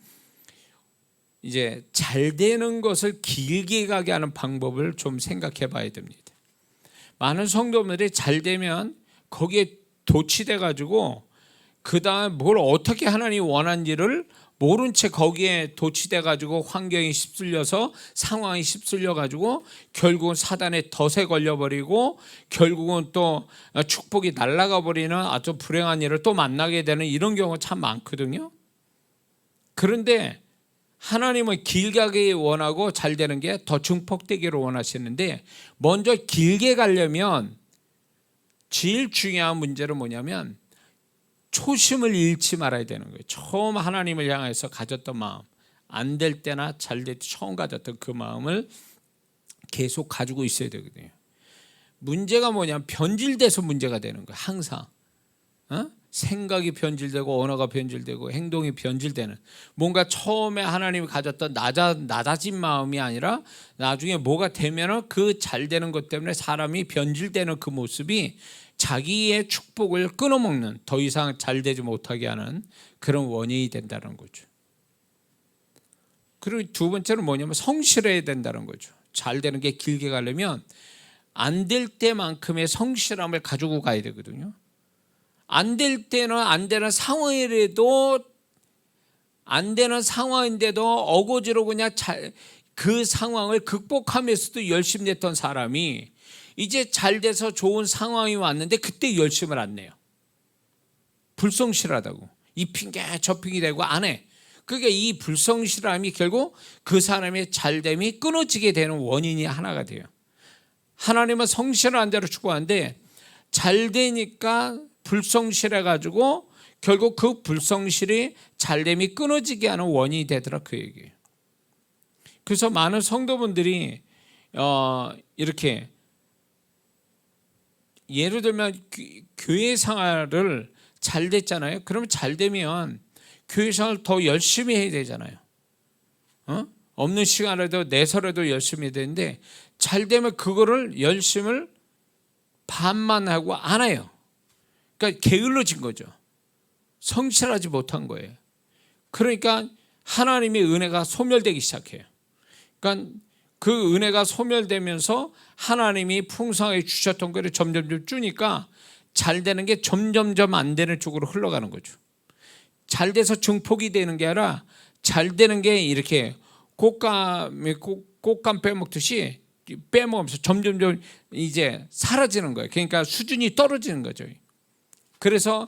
이제 잘 되는 것을 길게 가게 하는 방법을 좀 생각해 봐야 됩니다. 많은 성도들이 잘 되면 거기에 도취돼 가지고 그 다음 뭘 어떻게 하나님이 원하는지를 모른 채 거기에 도취돼 가지고 환경이 휩쓸려서 상황이 휩쓸려 가지고 결국은 사단의 덫에 걸려버리고 결국은 또 축복이 날아가 버리는 아주 불행한 일을 또 만나게 되는 이런 경우가 참 많거든요. 그런데 하나님은 길게 가기 원하고 잘 되는 게 더 증폭되기를 원하시는데, 먼저 길게 가려면 제일 중요한 문제는 뭐냐면 초심을 잃지 말아야 되는 거예요. 처음 하나님을 향해서 가졌던 마음, 안 될 때나 잘 될 때 처음 가졌던 그 마음을 계속 가지고 있어야 되거든요. 문제가 뭐냐면 변질돼서 문제가 되는 거예요. 항상 생각이 변질되고 언어가 변질되고 행동이 변질되는, 뭔가 처음에 하나님이 가졌던 낮아진 마음이 아니라 나중에 뭐가 되면 그 잘 되는 것 때문에 사람이 변질되는 그 모습이 자기의 축복을 끊어먹는, 더 이상 잘 되지 못하게 하는 그런 원인이 된다는 거죠. 그리고 두 번째는 뭐냐면 성실해야 된다는 거죠. 잘 되는 게 길게 가려면 안 될 때만큼의 성실함을 가지고 가야 되거든요. 안 될 때는 안 되는 상황이라도, 안 되는 상황인데도 어거지로 그냥 그 상황을 극복하면서도 열심히 했던 사람이 이제 잘 돼서 좋은 상황이 왔는데 그때 열심을 안 내요. 불성실하다고 이 핑계 저 핑계 대고 안 해. 그러니까 이 불성실함이 결국 그 사람의 잘됨이 끊어지게 되는 원인이 하나가 돼요. 하나님은 성실한 자로 축복하는데 잘 되니까 불성실해가지고 결국 그 불성실이 잘됨이 끊어지게 하는 원인이 되더라, 그 얘기예요. 그래서 많은 성도분들이 이렇게 예를 들면 교회 생활을 잘 됐잖아요. 그러면 잘 되면 교회 생활을 더 열심히 해야 되잖아요. 없는 시간에도 내서라도 열심히 해야 되는데 잘 되면 그거를 열심을 반만 하고 안 해요. 그러니까 게을러진 거죠. 성실하지 못한 거예요. 그러니까 하나님의 은혜가 소멸되기 시작해요. 그러니까 그 은혜가 소멸되면서 하나님이 풍성하게 주셨던 것을 점점 주니까 잘 되는 게 점점점 안 되는 쪽으로 흘러가는 거죠. 잘 돼서 증폭이 되는 게 아니라 잘 되는 게 이렇게 꽃감 빼먹듯이 빼먹으면서 점점점 이제 사라지는 거예요. 그러니까 수준이 떨어지는 거죠. 그래서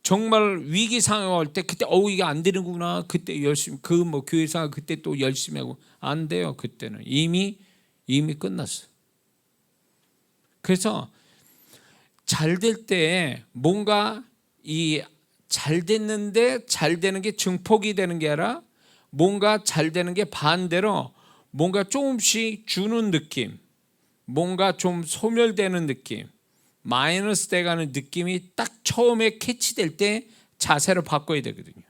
정말 위기 상황 올 때 그때 이게 안 되는구나. 그때 열심히 교회 생활 그때 또 열심히 하고 안 돼요. 그때는 이미 끝났어. 그래서 잘 될 때 뭔가 이 잘 됐는데 잘 되는 게 증폭이 되는 게 아니라 뭔가 잘 되는 게 반대로 뭔가 조금씩 주는 느낌, 뭔가 좀 소멸되는 느낌, 마이너스 돼가는 느낌이 딱 처음에 캐치될 때 자세를 바꿔야 되거든요.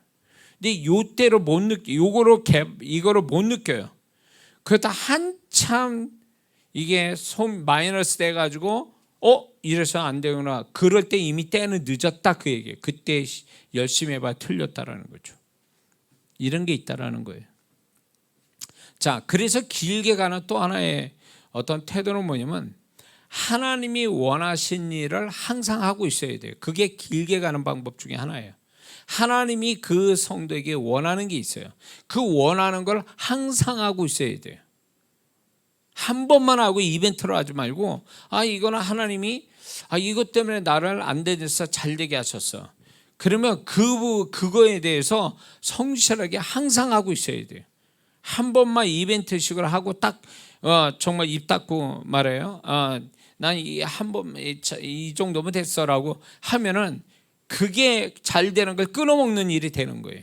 근데 요때로 못 이거를 못 느껴요. 그러다 한참 이게 마이너스 돼가지고 이래서 안 되구나. 그럴 때 이미 때는 늦었다, 그 얘기예요. 그때 열심히 해봐 틀렸다라는 거죠. 이런 게 있다라는 거예요. 자, 그래서 길게 가는 또 하나의 어떤 태도는 뭐냐면 하나님이 원하신 일을 항상 하고 있어야 돼요. 그게 길게 가는 방법 중에 하나예요. 하나님이 그 성도에게 원하는 게 있어요. 그 원하는 걸 항상 하고 있어야 돼요. 한 번만 하고 이벤트로 하지 말고 이거는 하나님이 이것 때문에 나를 안 되겠어 잘 되게 하셨어. 그러면 그거에 대해서 성실하게 항상 하고 있어야 돼요. 한 번만 이벤트식으로 하고 딱 정말 입 닫고 말해요. 난 한 번 이 정도면 됐어라고 하면은 그게 잘 되는 걸 끊어먹는 일이 되는 거예요.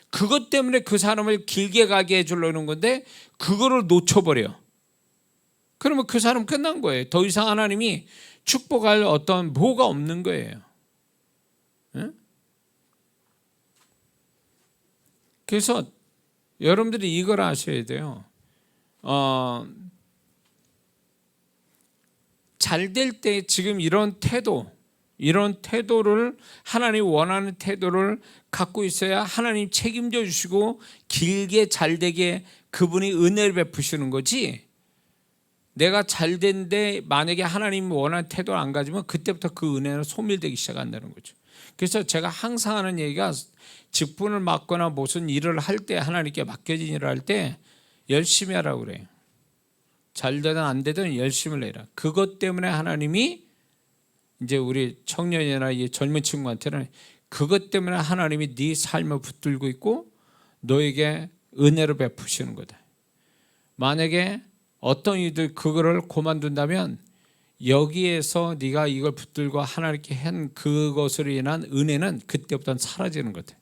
그것 때문에 그 사람을 길게 가게 해주려는 건데 그거를 놓쳐버려. 그러면 그 사람 끝난 거예요. 더 이상 하나님이 축복할 어떤 뭐가 없는 거예요. 그래서 여러분들이 이걸 아셔야 돼요. 잘 될 때 지금 이런 태도를 하나님 원하는 태도를 갖고 있어야 하나님 책임져 주시고 길게 잘 되게 그분이 은혜를 베푸시는 거지. 내가 잘 된데 만약에 하나님 원하는 태도를 안 가지면 그때부터 그 은혜는 소멸되기 시작한다는 거죠. 그래서 제가 항상 하는 얘기가 직분을 맡거나 무슨 일을 할 때 하나님께 맡겨진 일을 할 때 열심히 하라고 그래요. 잘 되든 안 되든 열심을 해라. 그것 때문에 하나님이 이제 우리 청년이나 이 젊은 친구한테는 그것 때문에 하나님이 네 삶을 붙들고 있고 너에게 은혜를 베푸시는 거다. 만약에 어떤 이들 그거를 그만둔다면 여기에서 네가 이걸 붙들고 하나님께 한 그것으로 인한 은혜는 그때부터는 사라지는 거다.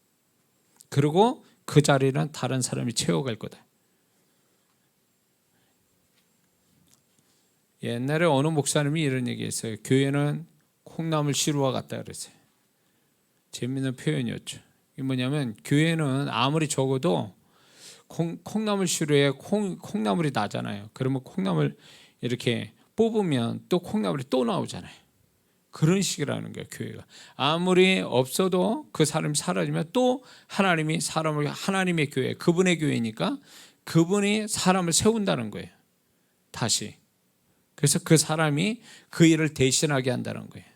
그리고 그 자리는 다른 사람이 채워갈 거다. 옛날에 어느 목사님이 이런 얘기했어요. 교회는 콩나물 시루와 같다 그랬어요. 재밌는 표현이었죠. 이게 뭐냐면 교회는 아무리 적어도 콩나물 시루에 콩나물이 나잖아요. 그러면 콩나물 이렇게 뽑으면 또 콩나물이 또 나오잖아요. 그런 식이라는 거예요. 교회가 아무리 없어도 그 사람이 사라지면 또 하나님이 사람을 하나님의 교회, 그분의 교회니까 그분이 사람을 세운다는 거예요. 다시. 그래서 그 사람이 그 일을 대신하게 한다는 거예요.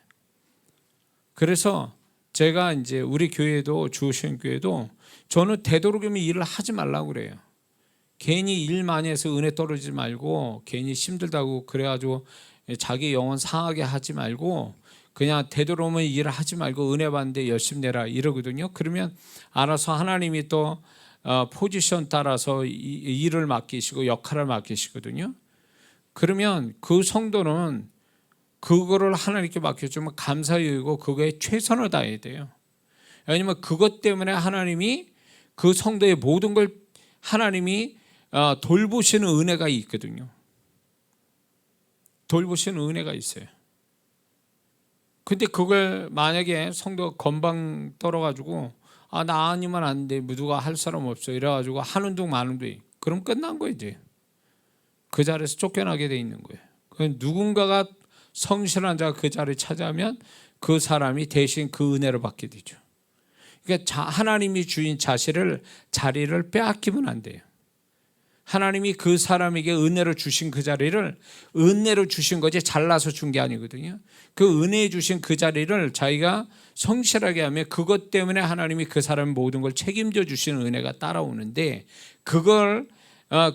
그래서 제가 이제 우리 교회도 주신 교회도 저는 되도록이면 일을 하지 말라고 그래요. 괜히 일 많이 해서 은혜 떨어지지 말고 괜히 힘들다고 그래가지고 자기 영혼 상하게 하지 말고 그냥 되도록이면 일을 하지 말고 은혜 받는데 열심히 내라 이러거든요. 그러면 알아서 하나님이 또 포지션 따라서 일을 맡기시고 역할을 맡기시거든요. 그러면 그 성도는 그거를 하나님께 맡겨주면 감사히 여기고 그거에 최선을 다해야 돼요. 왜냐하면 그것 때문에 하나님이 그 성도의 모든 걸 하나님이 돌보시는 은혜가 있거든요. 돌보시는 은혜가 있어요. 근데 그걸 만약에 성도가 건방 떨어가지고 나 아니면 안 돼, 누가 할 사람 없어 이래가지고 하는 둥 마는 둥, 그럼 끝난 거예요. 이제 그 자리에서 쫓겨나게 돼 있는 거예요. 누군가가 성실한 자가 그 자리를 차지하면 그 사람이 대신 그 은혜를 받게 되죠. 그러니까 하나님이 주인 자리를 빼앗기면 안 돼요. 하나님이 그 사람에게 은혜를 주신 그 자리를 은혜로 주신 거지 잘라서 준 게 아니거든요. 그 은혜 주신 그 자리를 자기가 성실하게 하면 그것 때문에 하나님이 그 사람 모든 걸 책임져 주시는 은혜가 따라오는데 그걸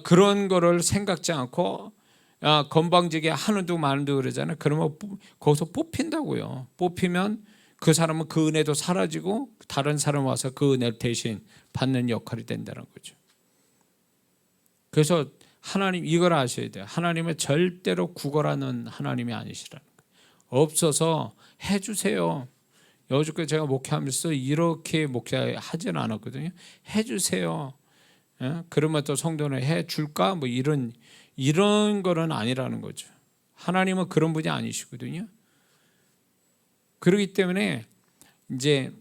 그런 거를 생각지 않고 건방지게 하는 둥 마는 둥 그러잖아요. 그러면 거기서 뽑힌다고요. 뽑히면 그 사람은 그 은혜도 사라지고 다른 사람 와서 그 은혜를 대신 받는 역할이 된다는 거죠. 그래서 하나님 이걸 아셔야 돼요. 하나님은 절대로 구걸하는 하나님이 아니시라는 거예요. 없어서 해주세요. 여지껏 제가 목회하면서 이렇게 목회하지는 않았거든요. 해주세요. 그러면 또 성도는 해줄까? 뭐 이런 거는 아니라는 거죠. 하나님은 그런 분이 아니시거든요. 그렇기 때문에 이제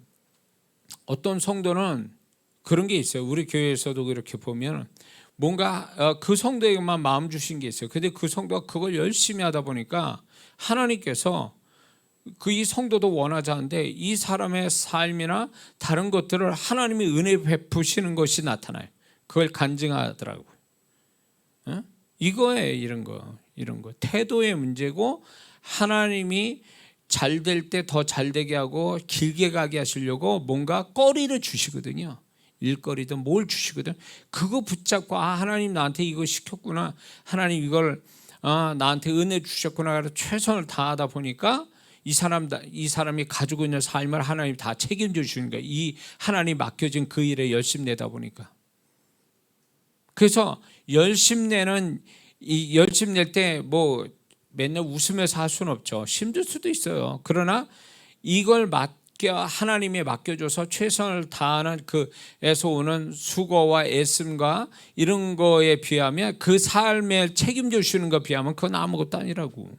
어떤 성도는 그런 게 있어요. 우리 교회에서도 그렇게 보면 뭔가 그 성도에게만 마음 주신 게 있어요. 근데 그 성도가 그걸 열심히 하다 보니까 하나님께서 이 성도도 원하지 않는데 이 사람의 삶이나 다른 것들을 하나님이 은혜 베푸시는 것이 나타나요. 그걸 간증하더라고요. 이거예요. 이런 거 태도의 문제고 하나님이 잘 될 때 더 잘 되게 하고 길게 가게 하시려고 뭔가 거리를 주시거든요. 일거리든 뭘 주시거든. 그거 붙잡고 하나님 나한테 이거 시켰구나. 하나님 이걸 나한테 은혜 주셨구나. 그래서 최선을 다하다 보니까 이 사람이 가지고 있는 삶을 하나님 다 책임져 주시는 거예요. 이 하나님 맡겨진 그 일에 열심 내다 보니까. 그래서 열심 낼 때 뭐 맨날 웃으면서 할 수는 없죠. 힘들 수도 있어요. 그러나 이걸 하나님이 맡겨줘서 최선을 다하는 그에서 오는 수고와 애씀과 이런 거에 비하면 그 삶에 책임져 주시는 것에 비하면 그건 아무것도 아니라고.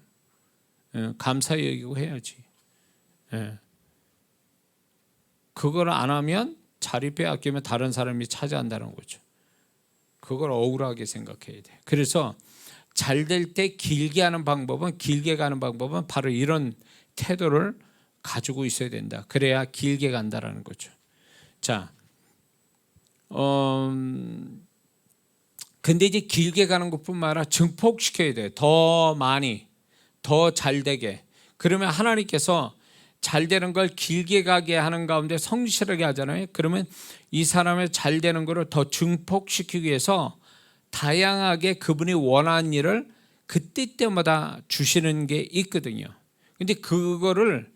감사히 여기고 해야지. 그걸 안 하면 자리 빼앗기면 다른 사람이 차지한다는 거죠. 그걸 억울하게 생각해야 돼. 그래서 잘 될 때 길게 가는 방법은 바로 이런 태도를 가지고 있어야 된다. 그래야 길게 간다라는 거죠. 자, 근데 이제 길게 가는 것뿐만 아니라 증폭시켜야 돼. 더 많이, 더 잘 되게. 그러면 하나님께서 잘 되는 걸 길게 가게 하는 가운데 성실하게 하잖아요. 그러면 이 사람의 잘 되는 것을 더 증폭시키기 위해서 다양하게 그분이 원하는 일을 그때 때마다 주시는 게 있거든요. 근데 그거를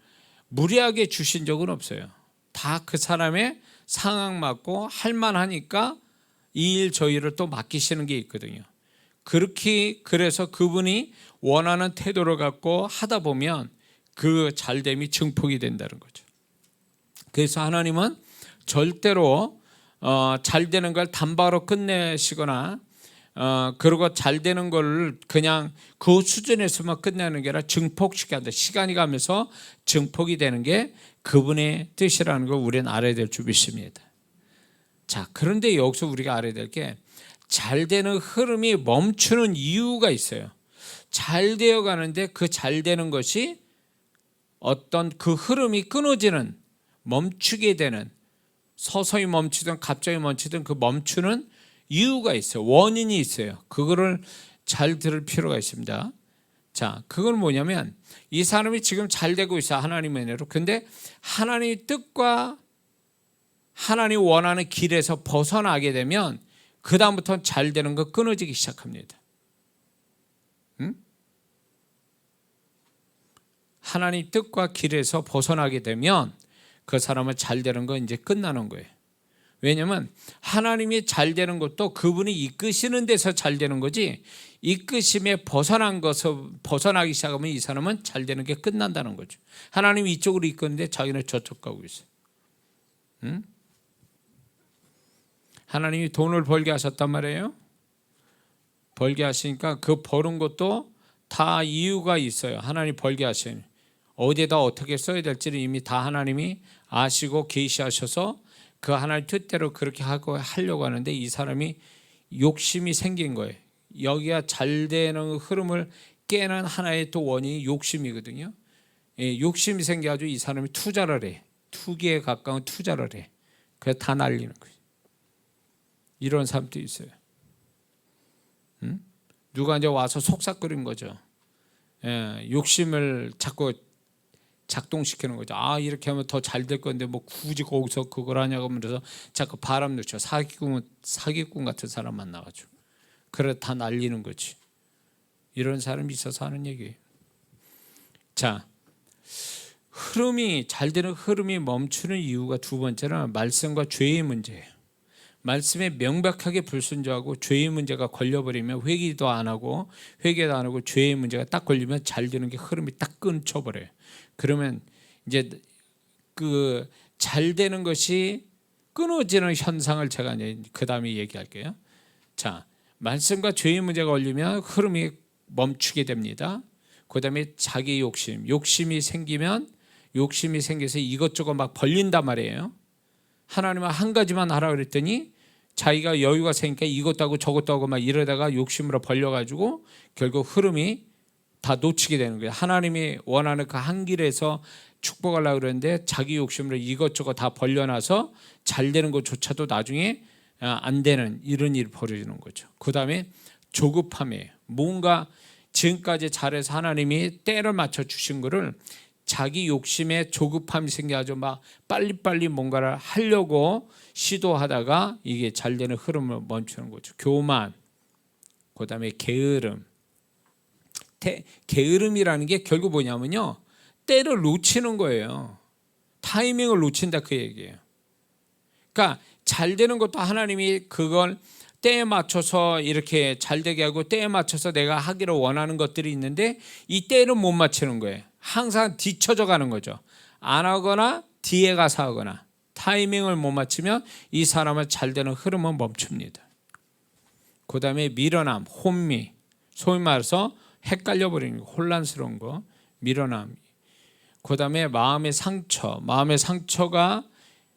무리하게 주신 적은 없어요. 다 그 사람의 상황 맞고 할만하니까 이 일 저 일을 또 맡기시는 게 있거든요. 그래서 그분이 원하는 태도를 갖고 하다 보면 그 잘됨이 증폭이 된다는 거죠. 그래서 하나님은 절대로 잘 되는 걸 단바로 끝내시거나 그리고 잘 되는 걸 그냥 그 수준에서만 끝내는 게 아니라 증폭시켜야 한다. 시간이 가면서 증폭이 되는 게 그분의 뜻이라는 걸 우리는 알아야 될 줄 믿습니다. 자, 그런데 여기서 우리가 알아야 될 게 잘 되는 흐름이 멈추는 이유가 있어요. 잘 되어 가는데 그 잘 되는 것이 어떤 그 흐름이 끊어지는, 멈추게 되는, 서서히 멈추든 갑자기 멈추든 그 멈추는 이유가 있어요. 원인이 있어요. 그거를 잘 들을 필요가 있습니다. 자, 그건 뭐냐면 이 사람이 지금 잘 되고 있어요. 하나님의 은혜로. 근데 하나님의 뜻과 하나님 원하는 길에서 벗어나게 되면 그 다음부터는 잘 되는 거 끊어지기 시작합니다. 하나님 뜻과 길에서 벗어나게 되면 그 사람은 잘 되는 거 이제 끝나는 거예요. 왜냐하면 하나님이 잘 되는 것도 그분이 이끄시는 데서 잘 되는 거지, 이끄심에 벗어나기 시작하면 이 사람은 잘 되는 게 끝난다는 거죠. 하나님이 이쪽으로 이끄는데 자기는 저쪽 가고 있어요. 하나님이 돈을 벌게 하셨단 말이에요. 벌게 하시니까 그 버는 것도 다 이유가 있어요. 하나님 벌게 하시니 어디에다 어떻게 써야 될지를 이미 다 하나님이 아시고 계시하셔서 그 하나님 뜻대로 그렇게 하려고 하는데 이 사람이 욕심이 생긴 거예요. 여기가 잘 되는 흐름을 깨는 하나의 또 원인이 욕심이거든요. 욕심이 생겨가지고 이 사람이 투자를 해. 투기에 가까운 투자를 해. 그래서 다 날리는 거예요. 이런 사람도 있어요. 누가 이제 와서 속삭거린 거죠. 욕심을 자꾸 작동시키는 거죠. 아, 이렇게 하면 더 잘 될 건데 뭐 굳이 거기서 그걸 하냐고 하면서 자꾸 바람 넣죠. 사기꾼 같은 사람 만나가지고 그래 다 날리는 거지. 이런 사람이 있어서 하는 얘기예요. 자, 잘 되는 흐름이 멈추는 이유가 두 번째는 말씀과 죄의 문제예요. 말씀에 명백하게 불순종하고 죄의 문제가 걸려버리면 회개도 안 하고 죄의 문제가 딱 걸리면 잘 되는 게 흐름이 딱 끊쳐버려요. 그러면 이제 그 잘 되는 것이 끊어지는 현상을 제가 이제 그 다음에 얘기할게요. 자, 말씀과 죄의 문제가 걸리면 흐름이 멈추게 됩니다. 그 다음에 자기 욕심이 생겨서 이것저것 막 벌린단 말이에요. 하나님은 한 가지만 하라 그랬더니 자기가 여유가 생기니까 이것도 하고 저것도 하고 막 이러다가 욕심으로 벌려가지고 결국 흐름이 다 놓치게 되는 거예요. 하나님이 원하는 그 한 길에서 축복하려고 그러는데 자기 욕심으로 이것저것 다 벌려놔서 잘 되는 것조차도 나중에 안 되는 이런 일이 벌어지는 거죠. 그 다음에 조급함이에요. 뭔가 지금까지 잘해서 하나님이 때를 맞춰 주신 거를 자기 욕심에 조급함이 생겨가지고 막 빨리빨리 뭔가를 하려고 시도하다가 이게 잘 되는 흐름을 멈추는 거죠. 교만, 그 다음에 게으름. 게으름이라는 게 결국 뭐냐면요, 때를 놓치는 거예요. 타이밍을 놓친다 그 얘기예요. 그러니까 잘 되는 것도 하나님이 그걸 때에 맞춰서 이렇게 잘 되게 하고 때에 맞춰서 내가 하기를 원하는 것들이 있는데 이 때를 못 맞추는 거예요. 항상 뒤쳐져 가는 거죠. 안 하거나 뒤에 가서 하거나 타이밍을 못 맞추면 이 사람은 잘 되는 흐름은 멈춥니다. 그 다음에 미련함, 혼미, 소위 말해서 헷갈려 버리는 거, 혼란스러운 거, 미련함. 그 다음에 마음의 상처가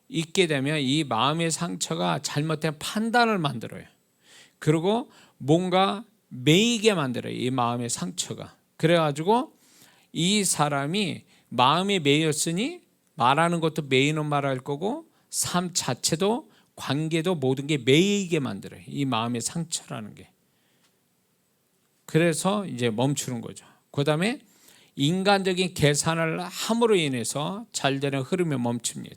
있게 되면 이 마음의 상처가 잘못된 판단을 만들어요. 그리고 뭔가 매이게 만들어요. 이 마음의 상처가. 그래가지고 이 사람이 마음이 매였으니 말하는 것도 매이는 말할 거고 삶 자체도 관계도 모든 게 매이게 만들어요. 이 마음의 상처라는 게. 그래서 이제 멈추는 거죠. 그 다음에 인간적인 계산을 함으로 인해서 잘 되는 흐름이 멈춥니다.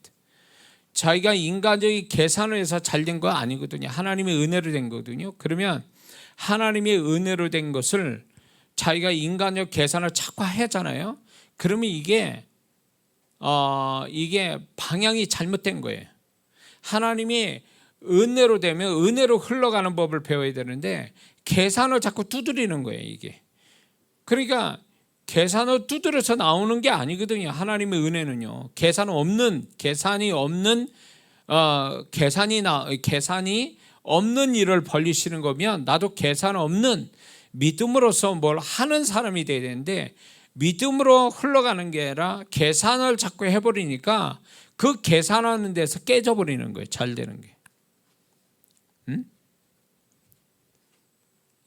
자기가 인간적인 계산을 해서 잘 된 거 아니거든요. 하나님의 은혜로 된 거거든요. 그러면 하나님의 은혜로 된 것을 자기가 인간적 계산을 자꾸 하잖아요. 그러면 이게 방향이 잘못된 거예요. 하나님이 은혜로 되면 은혜로 흘러가는 법을 배워야 되는데 계산을 자꾸 두드리는 거예요. 이게. 그러니까 계산을 두드려서 나오는 게 아니거든요. 하나님의 은혜는요. 계산이 없는 일을 벌리시는 거면 나도 계산 없는 믿음으로서 뭘 하는 사람이 돼야 되는데 믿음으로 흘러가는 게 아니라 계산을 자꾸 해버리니까 그 계산하는 데서 깨져버리는 거예요. 잘 되는 게.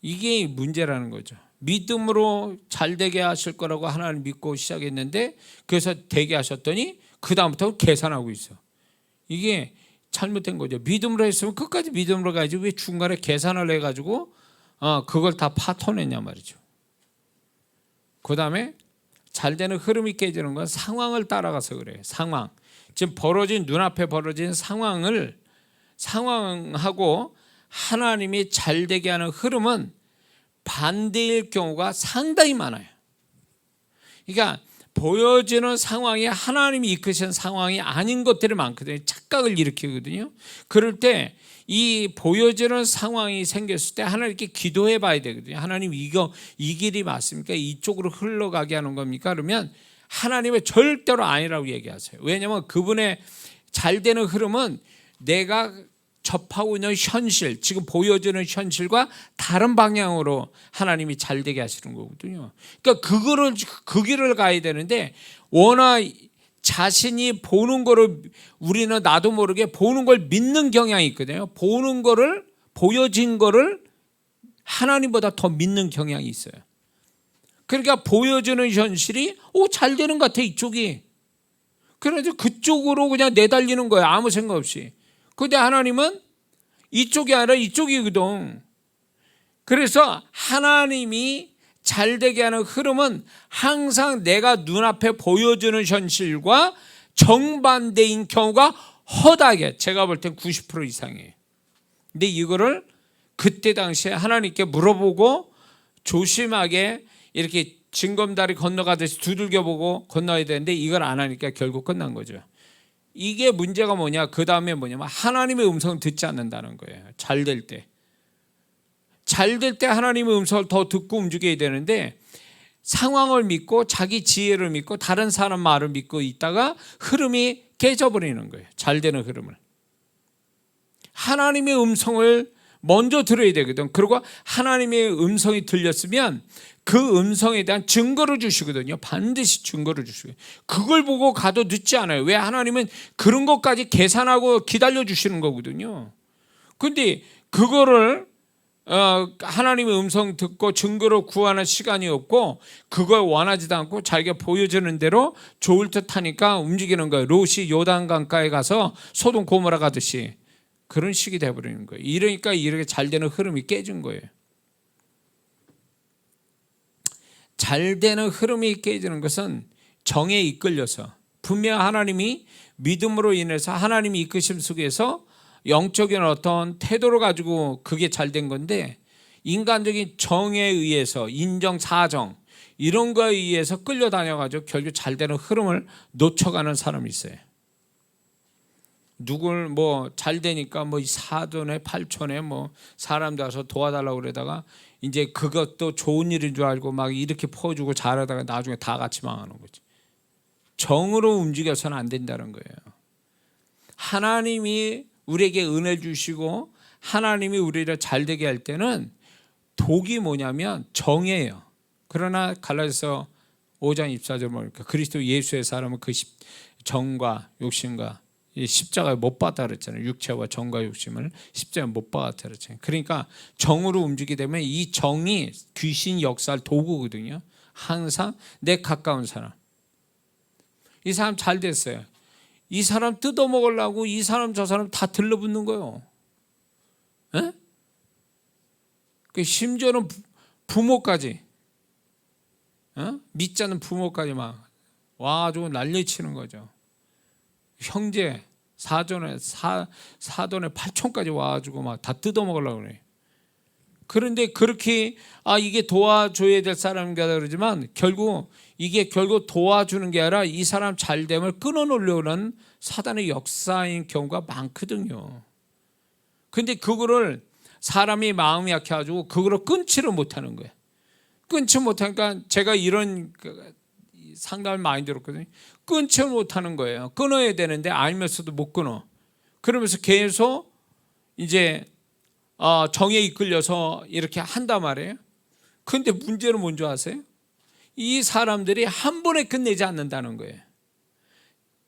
이게 문제라는 거죠. 믿음으로 잘 되게 하실 거라고 하나님 믿고 시작했는데 그래서 되게 하셨더니 그 다음부터 계산하고 있어. 이게 잘못된 거죠. 믿음으로 했으면 끝까지 믿음으로 가야지 왜 중간에 계산을 해가지고 그걸 다 파토냈냐 말이죠. 그 다음에 잘 되는 흐름이 깨지는 건 상황을 따라가서 그래요. 상황. 지금 눈앞에 벌어진 상황하고 하나님이 잘 되게 하는 흐름은 반대일 경우가 상당히 많아요. 그러니까 보여지는 상황이 하나님이 이끄신 상황이 아닌 것들이 많거든요. 착각을 일으키거든요. 그럴 때 이 보여지는 상황이 생겼을 때 하나님께 기도해 봐야 되거든요. 하나님 이 길이 맞습니까? 이쪽으로 흘러가게 하는 겁니까? 그러면 하나님은 절대로 아니라고 얘기하세요. 왜냐하면 그분의 잘 되는 흐름은 내가 접하고 있는 현실, 지금 보여지는 현실과 다른 방향으로 하나님이 잘 되게 하시는 거거든요. 그러니까 그 길을 가야 되는데 워낙 자신이 보는 거를 우리는 나도 모르게 보는 걸 믿는 경향이 있거든요. 보여진 거를 하나님보다 더 믿는 경향이 있어요. 그러니까 보여지는 현실이 잘 되는 것 같아 이쪽이. 그래서 그쪽으로 그냥 내달리는 거예요. 아무 생각 없이. 그런데 하나님은 이쪽이 아니라 이쪽이거든. 그래서 하나님이 잘 되게 하는 흐름은 항상 내가 눈앞에 보여지는 현실과 정반대인 경우가 허다하게 제가 볼 땐 90% 이상이에요. 근데 이거를 그때 당시에 하나님께 물어보고 조심하게 이렇게 징검다리 건너가듯이 두들겨보고 건너야 되는데 이걸 안 하니까 결국 끝난 거죠. 이게 문제가 뭐냐? 그 다음에 뭐냐면 하나님의 음성을 듣지 않는다는 거예요. 잘 될 때. 잘 될 때 하나님의 음성을 더 듣고 움직여야 되는데 상황을 믿고 자기 지혜를 믿고 다른 사람 말을 믿고 있다가 흐름이 깨져버리는 거예요. 잘 되는 흐름을. 하나님의 음성을 먼저 들어야 되거든. 그리고 하나님의 음성이 들렸으면 그 음성에 대한 증거를 주시거든요. 반드시 증거를 주시고요. 그걸 보고 가도 늦지 않아요. 왜? 하나님은 그런 것까지 계산하고 기다려 주시는 거거든요. 그런데 그거를 하나님의 음성 듣고 증거로 구하는 시간이 없고 그걸 원하지도 않고 자기가 보여주는 대로 좋을 듯 하니까 움직이는 거예요. 롯이 요단강가에 가서 소돔 고모라 가듯이 그런 식이 돼버리는 거예요. 이러니까 이렇게 잘 되는 흐름이 깨진 거예요. 잘 되는 흐름이 깨지는 것은 정에 이끌려서 분명 하나님이 믿음으로 인해서 하나님이 이끄심 속에서 영적인 어떤 태도를 가지고 그게 잘 된 건데 인간적인 정에 의해서 인정, 사정 이런 거에 의해서 끌려다녀가지고 결국 잘 되는 흐름을 놓쳐가는 사람이 있어요. 누굴 잘 되니까 사돈에 팔촌에 사람들 와서 도와달라고 그러다가 이제 그것도 좋은 일인 줄 알고 막 이렇게 퍼주고 잘하다가 나중에 다 같이 망하는 거지. 정으로 움직여서는 안 된다는 거예요. 하나님이 우리에게 은혜 주시고 하나님이 우리를 잘 되게 할 때는 독이 뭐냐면 정이에요. 그러나 갈라디아서 5장 24절 보니까 그리스도 예수의 사람은 그 정과 욕심과 이 십자가에 못 박았다 그랬잖아요. 육체와 정과 욕심을 십자가에 못 박았다 그랬잖아요. 그러니까 정으로 움직이게 되면 이 정이 귀신 역사할 도구거든요. 항상 내 가까운 사람, 이 사람 잘 됐어요. 이 사람 뜯어먹으려고 이 사람 저 사람 다 들러붙는 거예요. 에? 심지어는 부모까지, 믿지 않는 부모까지 막 와가지고 난리치는 거죠. 형제, 사돈의 8촌까지 와가지고 막 다 뜯어먹으려고 그래. 그런데 그렇게 이게 도와줘야 될 사람인가 그러지만 결국 도와주는 게 아니라 이 사람 잘됨을 끊어놓으려는 사단의 역사인 경우가 많거든요. 근데 그거를 사람이 마음이 약해가지고 그거를 끊지를 못하는 거예요. 끊지 못하니까 제가 이런 상담을 많이 들었거든요. 끊지 못하는 거예요. 끊어야 되는데 알면서도 못 끊어. 그러면서 계속 이제 정에 이끌려서 이렇게 한단 말이에요. 근데 문제는 뭔지 아세요? 이 사람들이 한 번에 끝내지 않는다는 거예요.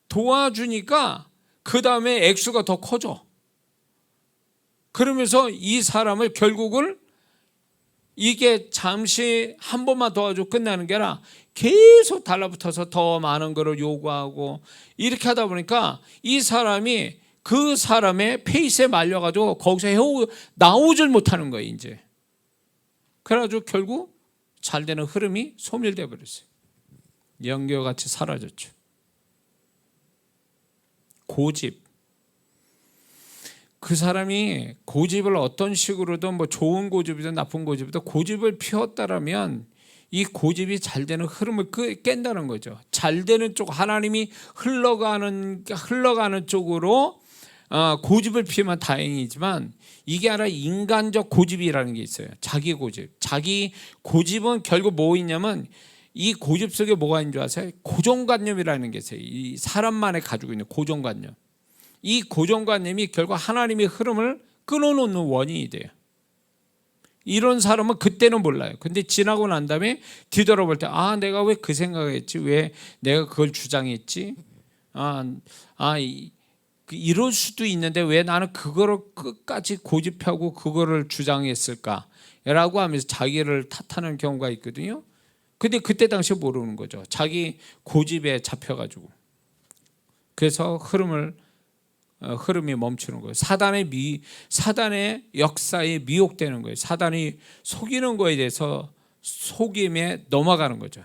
도와주니까 그 다음에 액수가 더 커져. 그러면서 이 사람을 결국은 이게 잠시 한 번만 도와주고 끝나는 게 아니라 계속 달라붙어서 더 많은 거를 요구하고 이렇게 하다 보니까 이 사람이 그 사람의 페이스에 말려가지고 거기서 나오질 못하는 거예요. 이제 그래가지고 결국 잘 되는 흐름이 소멸되어 버렸어요. 연결같이 사라졌죠. 고집. 그 사람이 고집을 어떤 식으로든 뭐 좋은 고집이든 나쁜 고집이든 고집을 피웠다라면 이 고집이 잘 되는 흐름을 깬다는 거죠. 잘 되는 쪽, 하나님이 흘러가는 쪽으로 고집을 피우면 다행이지만 이게 아니라 인간적 고집이라는 게 있어요. 자기 고집. 자기 고집은 결국 뭐 있냐면 이 고집 속에 뭐가 있는 줄 아세요? 고정관념이라는 게 있어요. 이 사람만에 가지고 있는 고정관념. 이 고정관념이 결국 하나님의 흐름을 끊어놓는 원인이 돼요. 이런 사람은 그때는 몰라요. 근데 지나고 난 다음에 뒤돌아볼 때 내가 왜 그 생각을 했지? 왜 내가 그걸 주장했지? 이럴 수도 있는데 왜 나는 그거를 끝까지 고집하고 그거를 주장했을까? 라고 하면서 자기를 탓하는 경우가 있거든요. 근데 그때 당시에 모르는 거죠. 자기 고집에 잡혀가지고. 그래서 흐름이 멈추는 거예요. 사단의 역사에 미혹되는 거예요. 사단이 속이는 거에 대해서 속임에 넘어가는 거죠.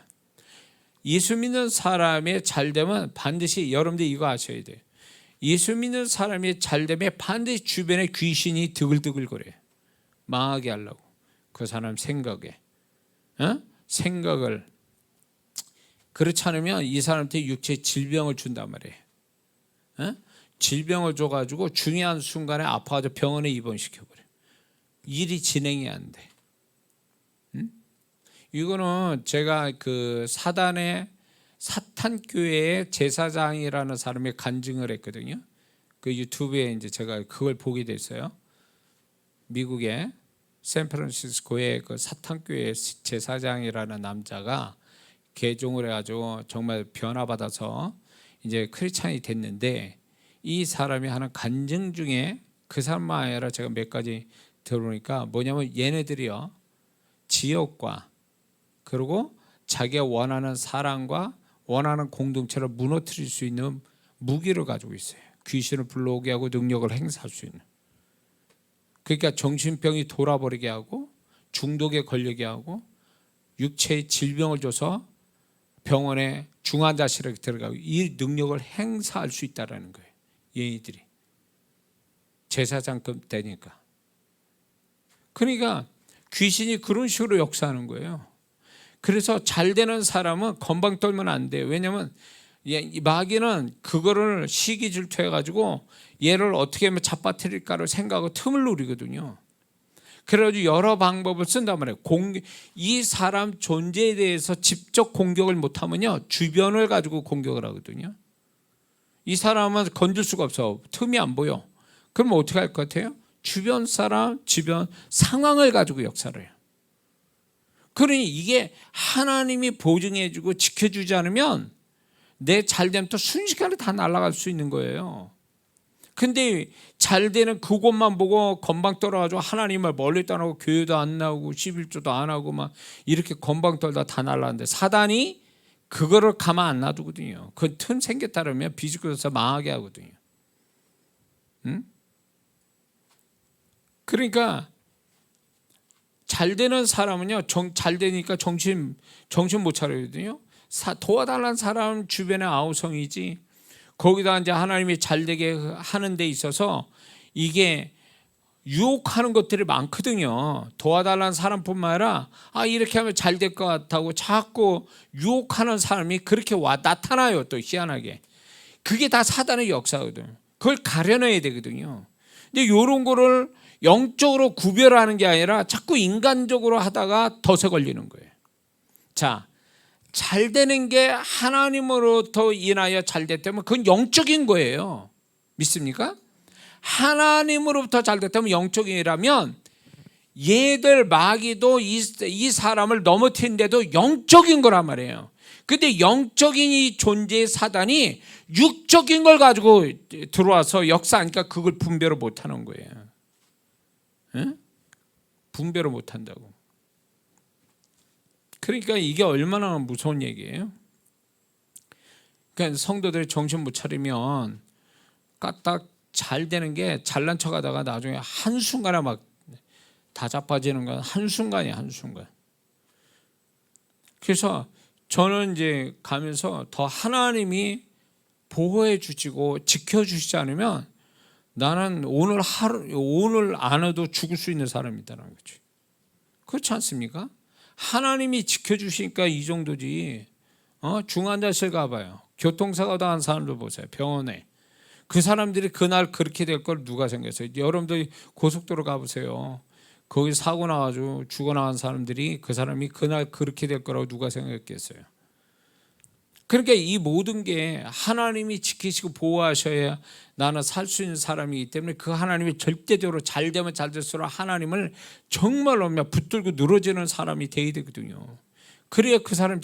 예수 믿는 사람의 잘되면 반드시 여러분들 이거 아셔야 돼요. 예수 믿는 사람이 잘되면 반드시 주변에 귀신이 드글드글거려요. 망하게 하려고. 그 사람 생각을. 그렇지 않으면 이 사람한테 육체에 질병을 준단 말이에요. 질병을 줘가지고 중요한 순간에 아파가지고 병원에 입원시켜버려요. 일이 진행이 안 돼. 이거는 제가 그 사탄교회의 제사장이라는 사람이 간증을 했거든요. 그 유튜브에 이제 제가 그걸 보게 됐어요. 미국의 샌프란시스코의 그 사탄교회 제사장이라는 남자가 개종을 해가지고 정말 변화받아서 이제 크리스찬이 됐는데 이 사람이 하는 간증 중에 그 사람만 아니라 제가 몇 가지 들어보니까 뭐냐면 얘네들이요 지역과 그리고 자기가 원하는 사랑과 원하는 공동체를 무너뜨릴 수 있는 무기를 가지고 있어요. 귀신을 불러오게 하고 능력을 행사할 수 있는. 그러니까 정신병이 돌아버리게 하고 중독에 걸리게 하고 육체의 질병을 줘서 병원에 중환자실에 들어가고 이 능력을 행사할 수 있다는 거예요. 얘네들이 제사장급 되니까. 그러니까 귀신이 그런 식으로 역사하는 거예요. 그래서 잘 되는 사람은 건방 떨면 안 돼요. 왜냐하면 마귀는 그거를 시기 질투해가지고 얘를 어떻게 하면 잡아뜨릴까를 생각하고 틈을 노리거든요. 그래가지고 여러 방법을 쓴단 말이에요. 이 사람 존재에 대해서 직접 공격을 못하면요 주변을 가지고 공격을 하거든요. 이 사람은 건들 수가 없어. 틈이 안 보여. 그럼 어떻게 할 것 같아요? 주변 사람, 주변 상황을 가지고 역사를 해요. 그러니 이게 하나님이 보증해주고 지켜주지 않으면 내 잘됨도 순식간에 다 날아갈 수 있는 거예요. 근데 잘 되는 그곳만 보고 건방 떨어가지고 하나님을 멀리 떠나고 교회도 안 나오고 11조도 안 하고 막 이렇게 건방 떨다 다 날라는데 사단이 그거를 가만 안 놔두거든요. 그 틈 생겼다 그러면 비집고서 망하게 하거든요. 응? 그러니까 잘 되는 사람은요, 잘 되니까 정신 못 차리거든요. 도와달라는 사람 주변에 아우성이지. 거기다 이제 하나님이 잘 되게 하는 데 있어서 이게 유혹하는 것들이 많거든요. 도와달라는 사람뿐만 아니라 이렇게 하면 잘 될 것 같다고 자꾸 유혹하는 사람이 그렇게 나타나요. 또 희한하게. 그게 다 사단의 역사거든요. 그걸 가려내야 되거든요. 근데 이런 거를 영적으로 구별하는 게 아니라 자꾸 인간적으로 하다가 덫에 걸리는 거예요. 자, 잘 되는 게 하나님으로부터 인하여 잘 됐다면 그건 영적인 거예요. 믿습니까? 하나님으로부터 잘 됐다면 영적이라면 얘들 마귀도 이 사람을 넘어뜨린데도 영적인 거란 말이에요. 근데 영적인 이 존재의 사단이 육적인 걸 가지고 들어와서 역사하니까 그걸 분별을 못하는 거예요. 응? 분별을 못한다고. 그러니까 이게 얼마나 무서운 얘기예요. 그러니까 성도들이 정신 못 차리면 까딱 잘 되는 게 잘난 척하다가 나중에 한순간에 막 다 자빠지는 건 한순간이에요. 한순간. 그래서 저는 이제 가면서 더 하나님이 보호해 주시고 지켜 주시지 않으면 나는 오늘 안 해도 죽을 수 있는 사람이다라는 거지. 그렇지 않습니까? 하나님이 지켜주시니까 이 정도지. 중환자실 가봐요. 교통사고 당한 사람들 보세요. 병원에. 그 사람들이 그날 그렇게 될 걸 누가 생각했어요? 여러분들 고속도로 가보세요. 거기 사고 나가지고 죽어나간 사람들이 그 사람이 그날 그렇게 될 거라고 누가 생각했겠어요? 그러니까 이 모든 게 하나님이 지키시고 보호하셔야 나는 살 수 있는 사람이기 때문에 그 하나님이 절대적으로 잘 되면 잘 될수록 하나님을 정말로 붙들고 늘어지는 사람이 돼야 되거든요. 그래야 그 사람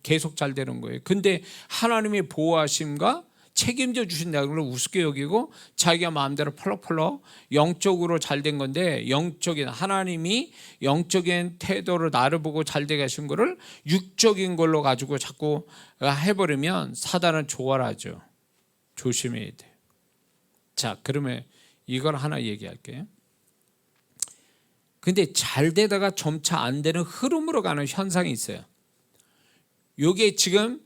계속 잘 되는 거예요. 근데 하나님의 보호하심과 책임져 주신다는 걸 우습게 여기고 자기가 마음대로 펄럭펄럭 영적으로 잘 된 건데 하나님이 영적인 태도로 나를 보고 잘 되게 하신 거를 육적인 걸로 가지고 자꾸 해버리면 사단은 조활하죠. 조심해야 돼요. 자, 그러면 이걸 하나 얘기할게요. 근데 잘 되다가 점차 안 되는 흐름으로 가는 현상이 있어요. 이게 지금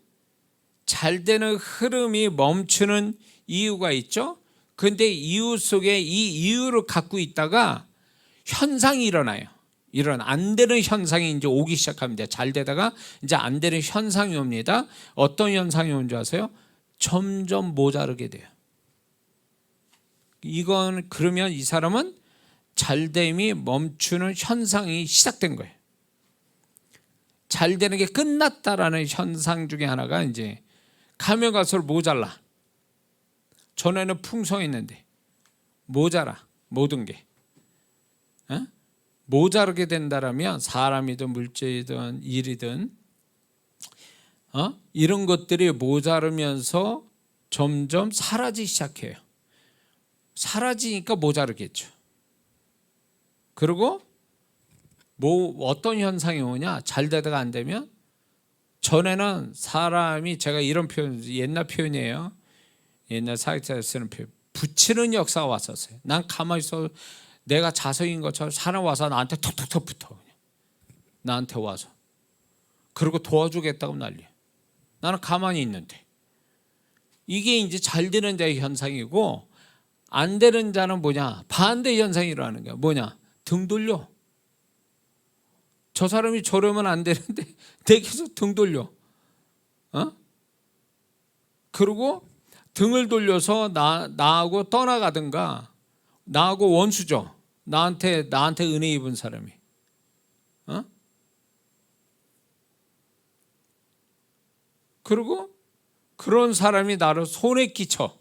잘 되는 흐름이 멈추는 이유가 있죠. 그런데 이유 속에 이 이유를 갖고 있다가 현상이 일어나요. 안 되는 현상이 이제 오기 시작합니다. 잘 되다가 이제 안 되는 현상이 옵니다. 어떤 현상이 오는지 아세요? 점점 모자르게 돼요. 그러면 이 사람은 잘됨이 멈추는 현상이 시작된 거예요. 잘 되는 게 끝났다라는 현상 중에 하나가 이제 가면 갈수록 모자라. 전에는 풍성했는데 모자라. 모든 게 모자르게 된다라면 사람이든 물질이든 일이든 이런 것들이 모자르면서 점점 사라지기 시작해요. 사라지니까 모자르겠죠. 그리고 어떤 현상이 오냐? 잘 되다가 안 되면 전에는 사람이 제가 이런 표현 옛날 표현이에요. 옛날 사역자가 쓰는 표현. 붙이는 역사가 왔었어요. 난 가만히 있어 내가 자석인 것처럼 사람 와서 나한테 톡톡톡 붙어. 그냥. 나한테 와서. 그리고 도와주겠다고 난리야. 나는 가만히 있는데. 이게 이제 잘 되는 자의 현상이고 안 되는 자는 뭐냐? 반대 현상이 일어나는 거야. 뭐냐? 등 돌려. 저 사람이 저러면 안 되는데 내게서 등 돌려. 그리고 등을 돌려서 나하고 떠나가든가 나하고 원수죠. 나한테 은혜 입은 사람이. 그리고 그런 사람이 나를 손에 끼쳐.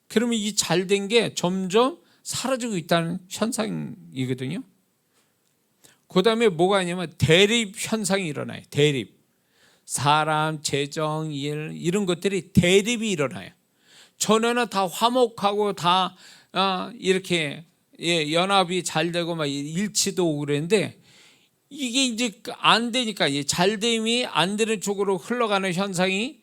그러면 이 잘된 게 점점 사라지고 있다는 현상이거든요. 그 다음에 뭐가 있냐면 대립 현상이 일어나요. 대립. 사람, 재정, 일 이런 것들이 대립이 일어나요. 전에는 다 화목하고 다 이렇게 연합이 잘 되고 막 일치도 오고 그랬는데 이게 이제 안 되니까 잘됨이 안 되는 쪽으로 흘러가는 현상이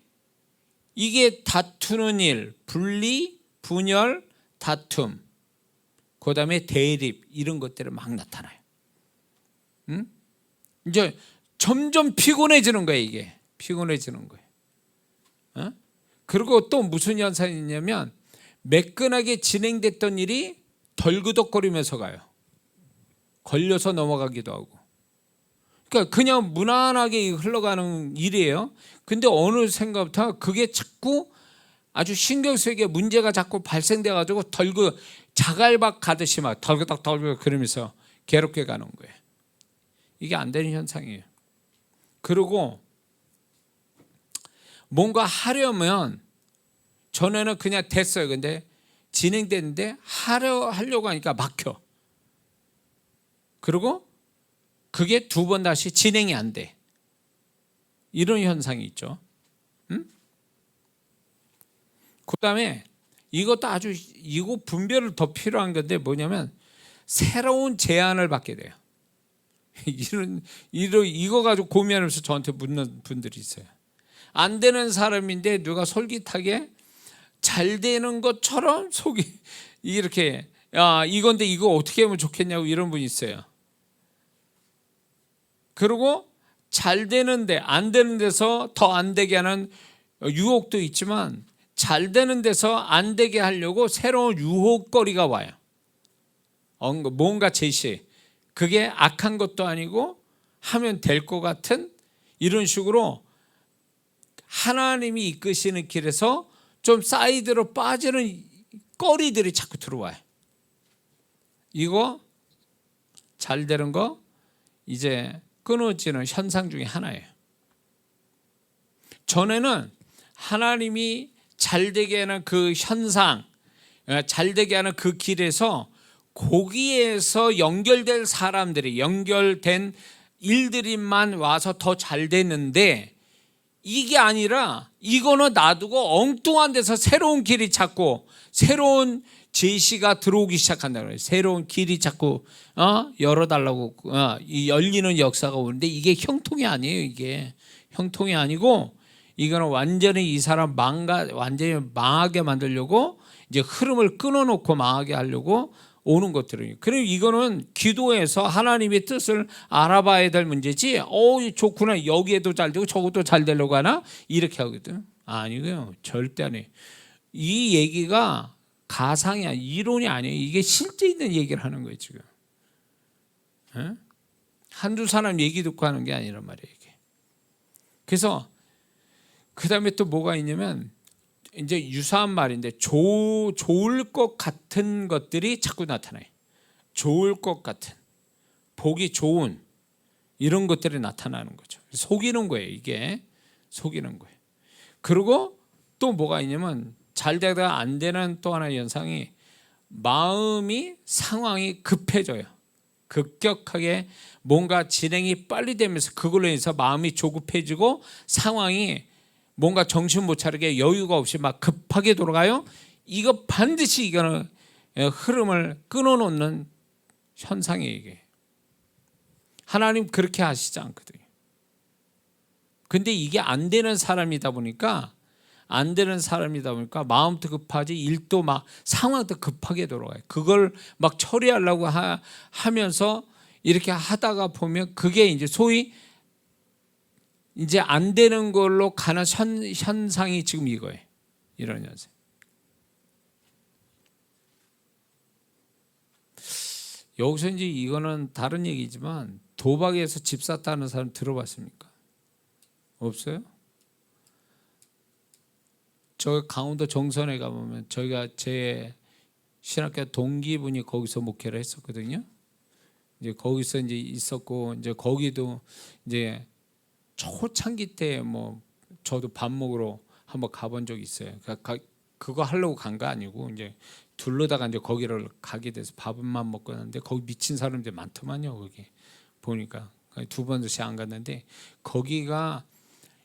이게 다투는 일, 분리, 분열, 다툼, 그 다음에 대립 이런 것들이 막 나타나요. 이제 점점 피곤해지는 거예요. 이게 피곤해지는 거예요. 그리고 또 무슨 현상이 있냐면 매끈하게 진행됐던 일이 덜그덕거리면서 가요. 걸려서 넘어가기도 하고. 그러니까 그냥 무난하게 흘러가는 일이에요. 근데 어느 생각부터 그게 자꾸 아주 신경 쓰이게 문제가 자꾸 발생돼 가지고 자갈박 가듯이 막 덜그덕 그러면서 괴롭게 가는 거예요. 이게 안 되는 현상이에요. 그리고 뭔가 하려면 전에는 그냥 됐어요. 근데 진행되는데 하려고 하니까 막혀. 그리고 그게 두 번 다시 진행이 안 돼. 이런 현상이 있죠. 그다음에 이것도 아주 이거 분별을 더 필요한 건데 뭐냐면 새로운 제안을 받게 돼요. 이거 가지고 고민하면서 저한테 묻는 분들이 있어요. 안 되는 사람인데 누가 솔깃하게 잘 되는 것처럼 속이 이렇게 이건데 이거 어떻게 하면 좋겠냐고 이런 분이 있어요. 그리고 잘 되는데 안 되는 데서 더 안 되게 하는 유혹도 있지만 잘 되는 데서 안 되게 하려고 새로운 유혹거리가 와요. 뭔가 제시. 그게 악한 것도 아니고 하면 될 것 같은 이런 식으로 하나님이 이끄시는 길에서 좀 사이드로 빠지는 거리들이 자꾸 들어와요. 이거 잘 되는 거 이제 끊어지는 현상 중에 하나예요. 전에는 하나님이 잘 되게 하는 그 현상, 잘 되게 하는 그 길에서 거기에서 연결될 사람들이 연결된 일들이만 와서 더 잘 됐는데 이게 아니라 이거는 놔두고 엉뚱한 데서 새로운 길이 자꾸 새로운 제시가 들어오기 시작한다는 거예요. 새로운 길이 자꾸 열어달라고 열리는 역사가 오는데 이게 형통이 아니에요. 이게 형통이 아니고 이거는 완전히 이 사람 완전히 망하게 만들려고 이제 흐름을 끊어놓고 망하게 하려고 오는 것들이에요. 그리고 이거는 기도에서 하나님의 뜻을 알아봐야 될 문제지. 좋구나. 여기에도 잘 되고 저것도 잘 되려고 하나? 이렇게 하거든. 아니고요. 절대 아니에요. 이 얘기가 가상이야. 이론이 아니에요. 이게 실제 있는 얘기를 하는 거예요, 지금. 한두 사람 얘기 듣고 하는 게 아니란 말이에요, 이게. 그래서 그다음에 또 뭐가 있냐면 이제 유사한 말인데 좋을 것 같은 것들이 자꾸 나타나요. 좋을 것 같은, 보기 좋은 이런 것들이 나타나는 거죠. 속이는 거예요. 이게 속이는 거예요. 그리고 또 뭐가 있냐면 잘 되다가 안 되는 또 하나의 현상이 상황이 급해져요. 급격하게 뭔가 진행이 빨리 되면서 그걸로 인해서 마음이 조급해지고 상황이 뭔가 정신 못 차리게 여유가 없이 막 급하게 돌아가요. 이거 반드시 이거는 흐름을 끊어놓는 현상이에요. 이게 하나님 그렇게 하시지 않거든요. 근데 이게 안 되는 사람이다 보니까 마음도 급하지 일도 막 상황도 급하게 돌아가요. 그걸 막 처리하려고 하면서 이렇게 하다가 보면 그게 이제 소위 이제 안 되는 걸로 가는 현상이 지금 이거예요. 이런 현상. 여기서 이제 이거는 다른 얘기지만 도박에서 집 샀다는 사람 들어봤습니까? 없어요? 저 강원도 정선에 가보면 저희가 제 신학교 동기분이 거기서 목회를 했었거든요. 이제 거기서 이제 있었고 이제 거기도 이제 초창기 때 뭐 저도 밥 먹으러 한번 가본 적이 있어요. 그거 하려고 간 거 아니고 이제 둘러다가 이제 거기를 가게 돼서 밥만 먹고 갔는데 거기 미친 사람들 많더만요. 거기 보니까 두 번씩 안 갔는데 거기가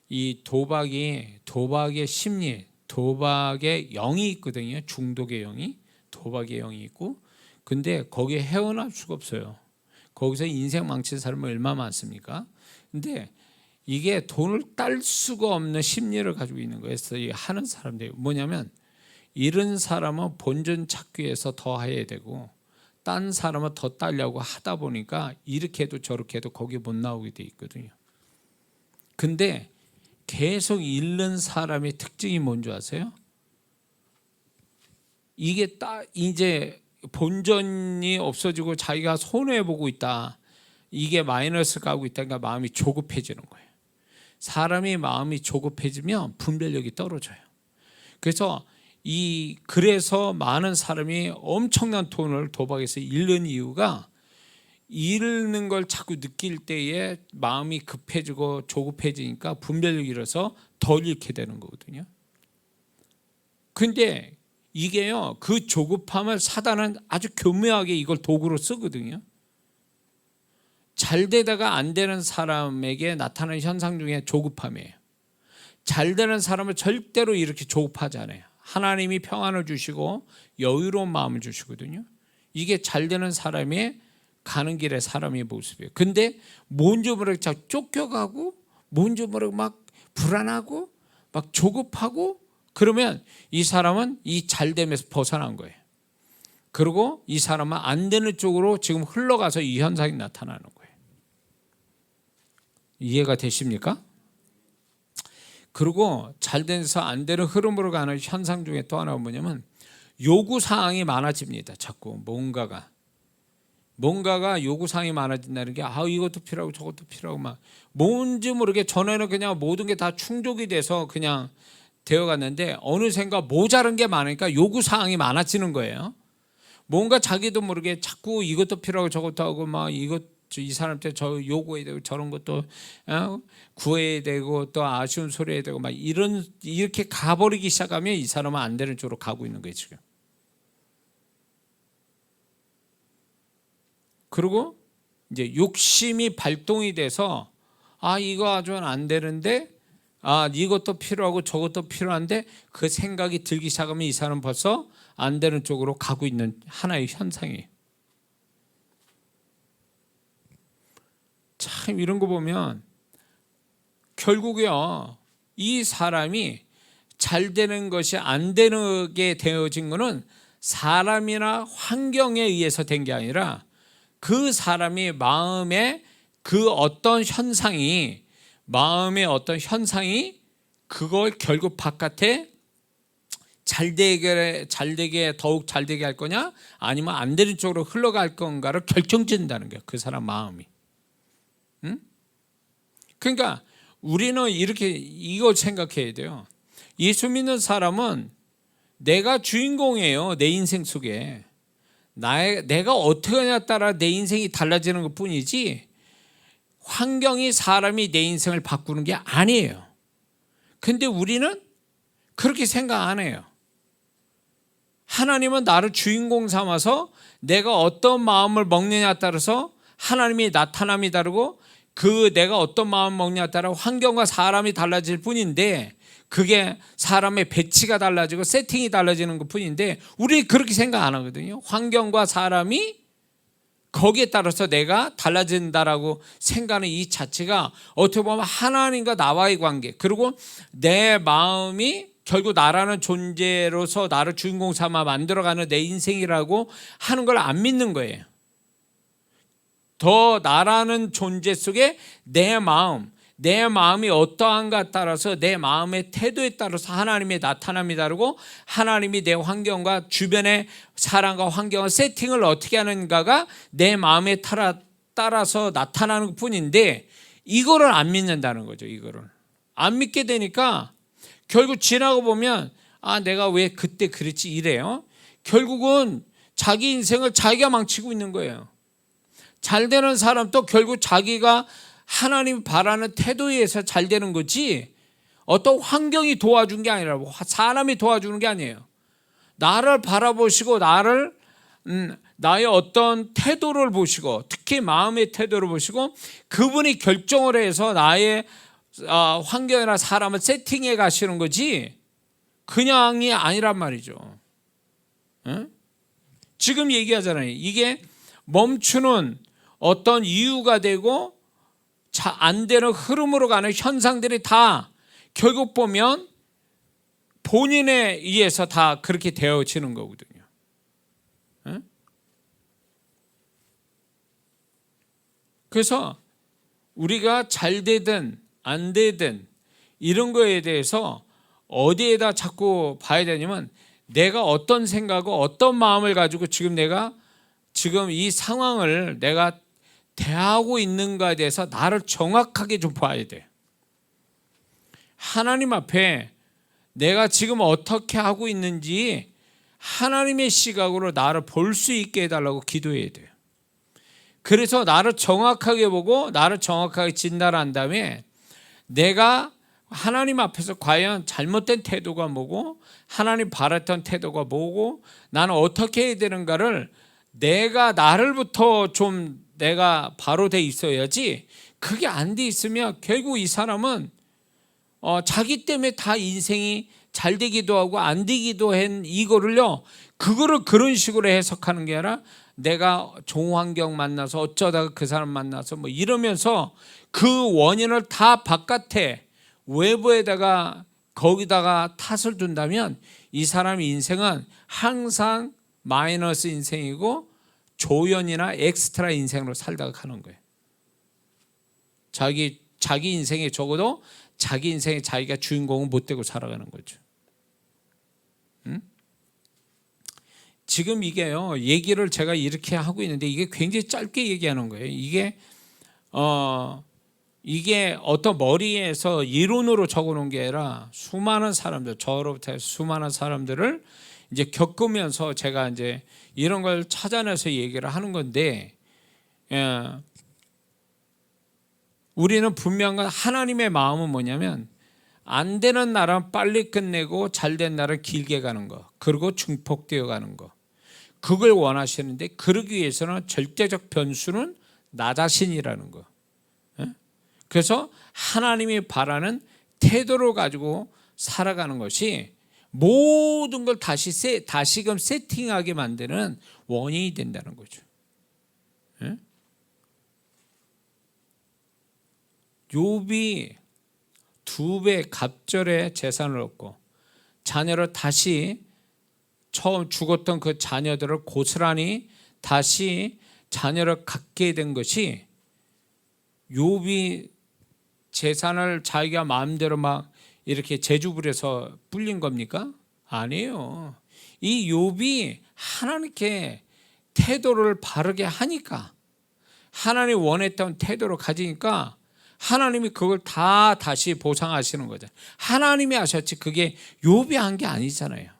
이 도박의 심리, 도박의 영이 있거든요. 중독의 영이, 도박의 영이 있고, 근데 거기에 헤어날 수가 없어요. 거기서 인생 망친 사람은 얼마나 많습니까? 근데 이게 돈을 딸 수가 없는 심리를 가지고 있는 거예요. 그래서 하는 사람들이 뭐냐면, 이런 사람은 본전 찾기 위해서 더 해야 되고, 딴 사람은 더 따려고 하다 보니까 이렇게 해도 저렇게 해도 거기 못 나오게 돼 있거든요. 근데 계속 잃는 사람의 특징이 뭔지 아세요? 이게 딱 이제 본전이 없어지고 자기가 손해보고 있다, 이게 마이너스 가고 있다니까 마음이 조급해지는 거예요. 사람이 마음이 조급해지면 분별력이 떨어져요. 그래서 많은 사람이 엄청난 돈을 도박에서 잃는 이유가, 잃는 걸 자꾸 느낄 때에 마음이 급해지고 조급해지니까 분별력이 잃어서 덜 잃게 되는 거거든요. 근데 이게요, 그 조급함을 사단은 아주 교묘하게 이걸 도구로 쓰거든요. 잘 되다가 안 되는 사람에게 나타나는 현상 중에 조급함이에요. 잘 되는 사람은 절대로 이렇게 조급하지 않아요. 하나님이 평안을 주시고 여유로운 마음을 주시거든요. 이게 잘 되는 사람의 가는 길의 사람의 모습이에요. 근데 뭔지 모르게 자꾸 쫓겨가고, 뭔지 모르게 막 불안하고 막 조급하고, 그러면 이 사람은 이 잘됨에서 벗어난 거예요. 그리고 이 사람은 안 되는 쪽으로 지금 흘러가서 이 현상이 나타나는 거예요. 이해가 되십니까? 그리고 잘 돼서 안 되는 흐름으로 가는 현상 중에 또 하나가 뭐냐면, 요구사항이 많아집니다. 자꾸 뭔가가 요구사항이 많아진다는 게, 이것도 필요하고 저것도 필요하고, 막 뭔지 모르게 전에는 그냥 모든 게 다 충족이 돼서 그냥 되어갔는데, 어느샌가 모자란 게 많으니까 요구사항이 많아지는 거예요. 뭔가 자기도 모르게 자꾸 이것도 필요하고 저것도 하고, 막 이 사람한테 저 요구해야 되고 저런 것도 구해야 되고 또 아쉬운 소리 해야 되고, 막 이렇게 가버리기 시작하면 이 사람은 안 되는 쪽으로 가고 있는 거예요 지금. 그리고 이제 욕심이 발동이 돼서, 이거 아주 안 되는데, 이것도 필요하고 저것도 필요한데, 그 생각이 들기 시작하면 이 사람은 벌써 안 되는 쪽으로 가고 있는 하나의 현상이에요. 참 이런 거 보면 결국에요, 이 사람이 잘 되는 것이 안 되게 되어진 것은 사람이나 환경에 의해서 된 게 아니라, 그 사람이 마음의 어떤 현상이 그걸 결국 바깥에 더욱 잘 되게 할 거냐, 아니면 안 되는 쪽으로 흘러갈 건가를 결정짓는다는 거예요, 그 사람 마음이. 그러니까 우리는 이걸 생각해야 돼요. 예수 믿는 사람은 내가 주인공이에요. 내 인생 속에 내가 어떻게 하냐에 따라 내 인생이 달라지는 것 뿐이지, 환경이 사람이 내 인생을 바꾸는 게 아니에요. 근데 우리는 그렇게 생각 안 해요. 하나님은 나를 주인공 삼아서 내가 어떤 마음을 먹느냐에 따라서 하나님의 나타남이 다르고, 내가 어떤 마음을 먹느냐에 따라 환경과 사람이 달라질 뿐인데, 그게 사람의 배치가 달라지고 세팅이 달라지는 것 뿐인데, 우리 그렇게 생각 안 하거든요. 환경과 사람이 거기에 따라서 내가 달라진다라고 생각하는 이 자체가 어떻게 보면 하나님과 나와의 관계, 그리고 내 마음이 결국 나라는 존재로서 나를 주인공 삼아 만들어가는 내 인생이라고 하는 걸 안 믿는 거예요. 더 나라는 존재 속에 내 마음이 어떠한가 따라서, 내 마음의 태도에 따라서 하나님의 나타남이 다르고, 하나님이 내 환경과 주변의 사람과 환경과 세팅을 어떻게 하는가가 내 마음에 따라서 나타나는 것 뿐인데, 이거를 안 믿는다는 거죠. 이거를 안 믿게 되니까 결국 지나고 보면, 내가 왜 그때 그랬지 이래요. 결국은 자기 인생을 자기가 망치고 있는 거예요. 잘 되는 사람도 결국 자기가 하나님 바라는 태도에 의해서 잘 되는 거지, 어떤 환경이 도와준 게 아니라, 사람이 도와주는 게 아니에요. 나를 바라보시고 나의 어떤 태도를 보시고, 특히 마음의 태도를 보시고, 그분이 결정을 해서 나의 환경이나 사람을 세팅해 가시는 거지, 그냥이 아니란 말이죠. 응? 지금 얘기하잖아요. 이게 멈추는 어떤 이유가 되고 안 되는 흐름으로 가는 현상들이 다 결국 보면 본인에 의해서 다 그렇게 되어지는 거거든요. 응? 그래서 우리가 잘 되든 안 되든 이런 거에 대해서 어디에다 자꾸 봐야 되냐면 내가 어떤 생각과 어떤 마음을 가지고 지금 이 상황을 내가 대하고 있는가에 대해서 나를 정확하게 좀 봐야 돼. 하나님 앞에 내가 지금 어떻게 하고 있는지 하나님의 시각으로 나를 볼 수 있게 해달라고 기도해야 돼요. 그래서 나를 정확하게 보고 나를 정확하게 진단한 다음에 내가 하나님 앞에서 과연 잘못된 태도가 뭐고 하나님 바랐던 태도가 뭐고 나는 어떻게 해야 되는가를 내가 나를부터 좀 내가 바로 돼 있어야지. 그게 안 돼 있으면 결국 이 사람은 자기 때문에 다 인생이 잘 되기도 하고 안 되기도 한 이거를요, 그거를 그런 식으로 해석하는 게 아니라 내가 좋은 환경 만나서 어쩌다가 그 사람 만나서 뭐 이러면서 그 원인을 다 바깥에 외부에다가 거기다가 탓을 둔다면 이 사람의 인생은 항상 마이너스 인생이고 조연이나 엑스트라 인생으로 살다가 가는 거예요. 자기 인생에 적어도 자기 인생에 자기가 주인공은 못 되고 살아가는 거죠. 응? 지금 이게요, 얘기를 제가 이렇게 하고 있는데 이게 굉장히 짧게 얘기하는 거예요. 이게 어떤 머리에서 이론으로 적어놓은 게 아니라 수많은 사람들, 저로부터 수많은 사람들을 이제 겪으면서 제가 이제 이런 걸 찾아내서 얘기를 하는 건데, 우리는 분명한 건 하나님의 마음은 뭐냐면 안 되는 날은 빨리 끝내고 잘된 날은 길게 가는 거, 그리고 증폭되어 가는 거, 그걸 원하시는데 그러기 위해서는 절대적 변수는 나 자신이라는 거. 그래서 하나님이 바라는 태도를 가지고 살아가는 것이 모든 걸 다시금 세팅하게 만드는 원인이 된다는 거죠. 욥이 2배 갑절의 재산을 얻고 자녀를 다시 처음 죽었던 그 자녀들을 고스란히 다시 자녀를 갖게 된 것이 욥이 재산을 자기가 마음대로 막 이렇게 재주부려서 불린 겁니까? 아니에요. 이 욥이 하나님께 태도를 바르게 하니까, 하나님이 원했던 태도를 가지니까 하나님이 그걸 다 다시 보상하시는 거죠. 하나님이 하셨지 그게 욥이 한 게 아니잖아요.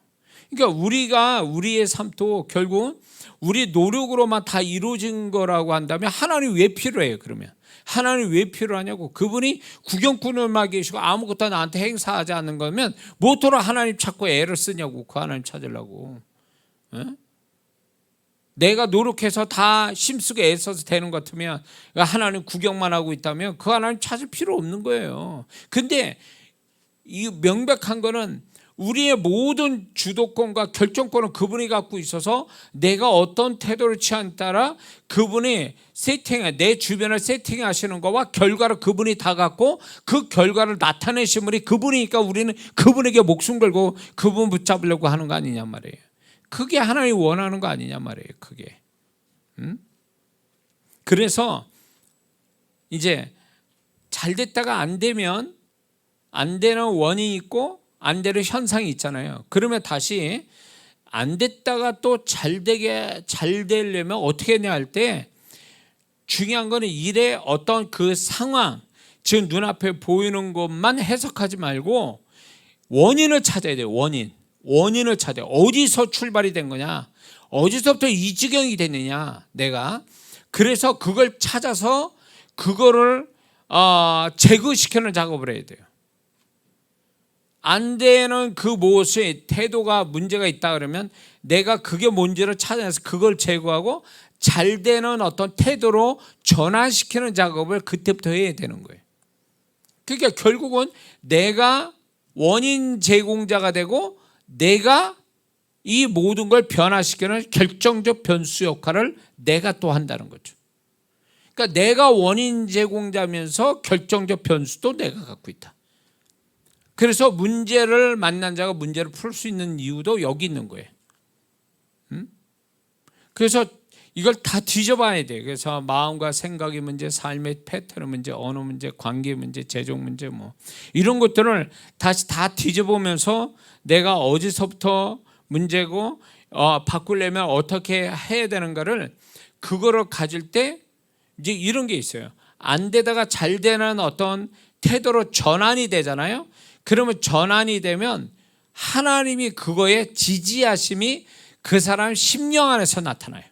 그러니까 우리의 삶도 결국 우리 노력으로만 다 이루어진 거라고 한다면 하나님 왜 필요해요? 그러면 하나님 왜 필요하냐고. 그분이 구경꾼을만 계시고 아무것도 나한테 행사하지 않는 거면 뭐더러 하나님 찾고 애를 쓰냐고. 그 하나님 찾으려고. 내가 노력해서 다 힘쓰고 애써서 되는 것 같으면, 하나님 구경만 하고 있다면 그 하나님 찾을 필요 없는 거예요. 근데 이 명백한 거는 우리의 모든 주도권과 결정권은 그분이 갖고 있어서 내가 어떤 태도를 취한 따라 그분이 내 주변을 세팅하시는 거와 결과를 그분이 다 갖고 그 결과를 나타내신 분이 그분이니까 우리는 그분에게 목숨 걸고 그분 붙잡으려고 하는 거 아니냐 말이에요. 그게 하나님이 원하는 거 아니냐 말이에요. 그게. 그래서 이제 잘 됐다가 안 되면 안 되는 원인이 있고 안 되는 현상이 있잖아요. 그러면 다시 안 됐다가 또 잘 되려면 어떻게 해야 할 때, 중요한 거는 일의 어떤 그 상황, 지금 눈앞에 보이는 것만 해석하지 말고 원인을 찾아야 돼요. 원인을 찾아야 돼요. 어디서 출발이 된 거냐, 어디서부터 이 지경이 됐느냐 내가. 그래서 그걸 찾아서 그거를 제거시키는 작업을 해야 돼요. 안 되는 그 무엇의 태도가 문제가 있다 그러면 내가 그게 뭔지를 찾아내서 그걸 제거하고 잘 되는 어떤 태도로 전환시키는 작업을 그때부터 해야 되는 거예요. 그러니까 결국은 내가 원인 제공자가 되고 내가 이 모든 걸 변화시키는 결정적 변수 역할을 내가 또 한다는 거죠. 그러니까 내가 원인 제공자면서 결정적 변수도 내가 갖고 있다. 그래서 문제를 만난 자가 문제를 풀 수 있는 이유도 여기 있는 거예요. 그래서 이걸 다 뒤져봐야 돼요. 그래서 마음과 생각의 문제, 삶의 패턴의 문제, 언어 문제, 관계 문제, 재정 문제 뭐 이런 것들을 다시 다 뒤져보면서 내가 어디서부터 문제고 바꾸려면 어떻게 해야 되는가를 그거를 가질 때 이제 이런 게 있어요. 안 되다가 잘 되는 어떤 태도로 전환이 되잖아요. 그러면 전환이 되면 하나님이 그거에 지지하심이 그 사람 심령 안에서 나타나요.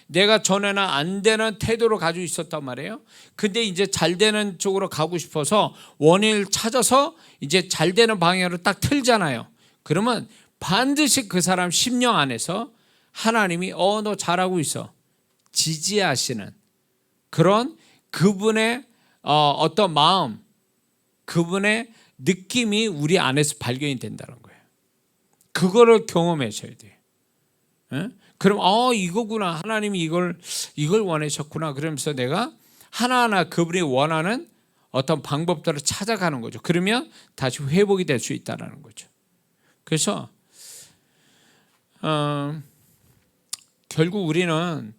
내가 전에는 안 되는 태도로 가지고 있었단 말이에요. 근데 이제 잘 되는 쪽으로 가고 싶어서 원인을 찾아서 이제 잘 되는 방향으로 딱 틀잖아요. 그러면 반드시 그 사람 심령 안에서 하나님이 너 잘하고 있어 지지하시는 그런 그분의 어떤 마음, 그분의 느낌이 우리 안에서 발견이 된다는 거예요. 그거를 경험하셔야 돼요. 예? 그럼 이거구나. 하나님이 이걸 원하셨구나. 그러면서 내가 하나하나 그분이 원하는 어떤 방법들을 찾아가는 거죠. 그러면 다시 회복이 될 수 있다는 거죠. 그래서 결국 우리는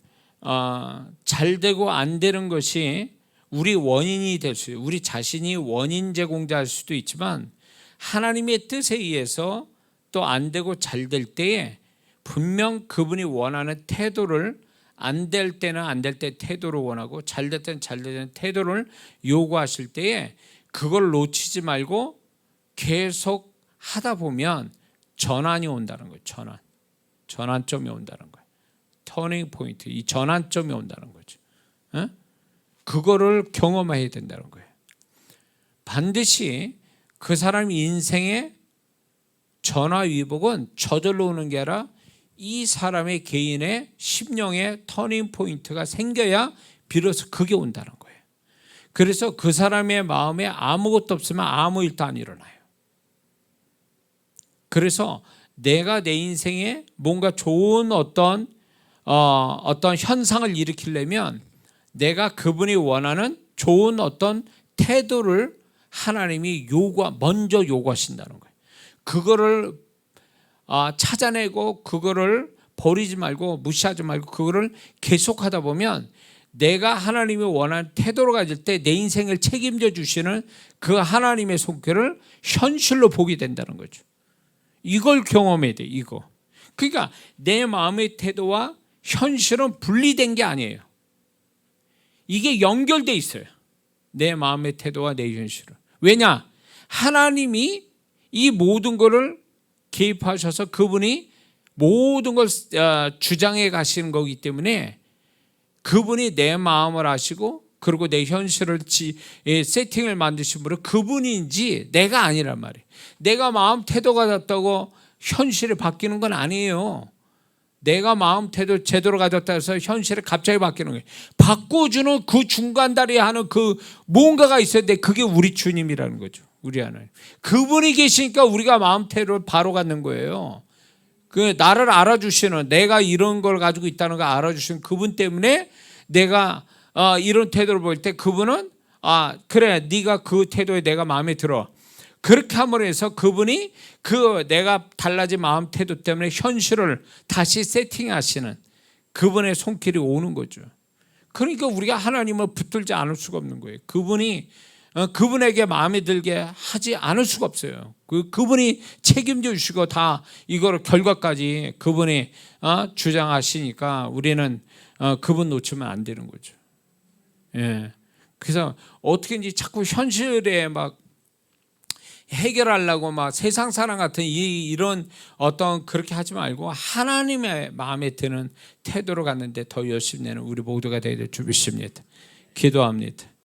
잘 되고 안 되는 것이 우리 원인이 될 수 있어요. 우리 자신이 원인 제공자일 수도 있지만 하나님의 뜻에 의해서 또 안 되고 잘 될 때에 분명 그분이 원하는 태도를 안 될 때는 안 될 때 태도를 원하고 잘 될 때는 잘 될 때는 태도를 요구하실 때에 그걸 놓치지 말고 계속 하다 보면 전환이 온다는 거예요. 전환점이 온다는 거예요. 터닝 포인트, 이 전환점이 온다는 거죠. 그거를 경험해야 된다는 거예요. 반드시 그 사람 인생의 전화위복은 저절로 오는 게 아니라 이 사람의 개인의 심령의 터닝 포인트가 생겨야 비로소 그게 온다는 거예요. 그래서 그 사람의 마음에 아무것도 없으면 아무 일도 안 일어나요. 그래서 내가 내 인생에 뭔가 좋은 어떤 현상을 일으키려면 내가 그분이 원하는 좋은 어떤 태도를 하나님이 먼저 요구하신다는 거예요. 그거를 찾아내고 그거를 버리지 말고 무시하지 말고 그거를 계속하다 보면 내가 하나님이 원하는 태도로 가질 때 내 인생을 책임져 주시는 그 하나님의 손길을 현실로 보게 된다는 거죠. 이걸 경험해야 돼. 이거. 그러니까 내 마음의 태도와 현실은 분리된 게 아니에요. 이게 연결돼 있어요. 내 마음의 태도와 내 현실은. 왜냐? 하나님이 이 모든 것을 개입하셔서 그분이 모든 걸 주장해 가시는 거기 때문에 그분이 내 마음을 아시고 그리고 내 현실을 세팅을 만드신 분은 그분인지 내가 아니란 말이에요. 내가 마음 태도가 같다고 현실이 바뀌는 건 아니에요. 내가 마음 태도 제대로 가졌다 해서 현실이 갑자기 바뀌는 거예요. 바꿔주는 그 중간다리에 하는 그 뭔가가 있어야 돼. 그게 우리 주님이라는 거죠. 우리 하나님. 그분이 계시니까 우리가 마음 태도를 바로 갖는 거예요. 그 나를 알아주시는, 내가 이런 걸 가지고 있다는 걸 알아주시는 그분 때문에 내가 이런 태도를 보일 때 그분은 그래 네가 그 태도에 내가 마음에 들어. 그렇게 함으로 해서 그분이 그 내가 달라진 마음 태도 때문에 현실을 다시 세팅하시는 그분의 손길이 오는 거죠. 그러니까 우리가 하나님을 붙들지 않을 수가 없는 거예요. 그분이 그분에게 마음에 들게 하지 않을 수가 없어요. 그분이 책임져 주시고 다 이거를 결과까지 그분이 주장하시니까 우리는 그분 놓치면 안 되는 거죠. 예. 그래서 어떻게든지 자꾸 현실에 막 해결하려고 막 세상 사람 같은 이런 어떤 그렇게 하지 말고 하나님의 마음에 드는 태도로 갔는데 더 열심히 내는 우리 모두가 되게 될 줄 믿습니다. 기도합니다.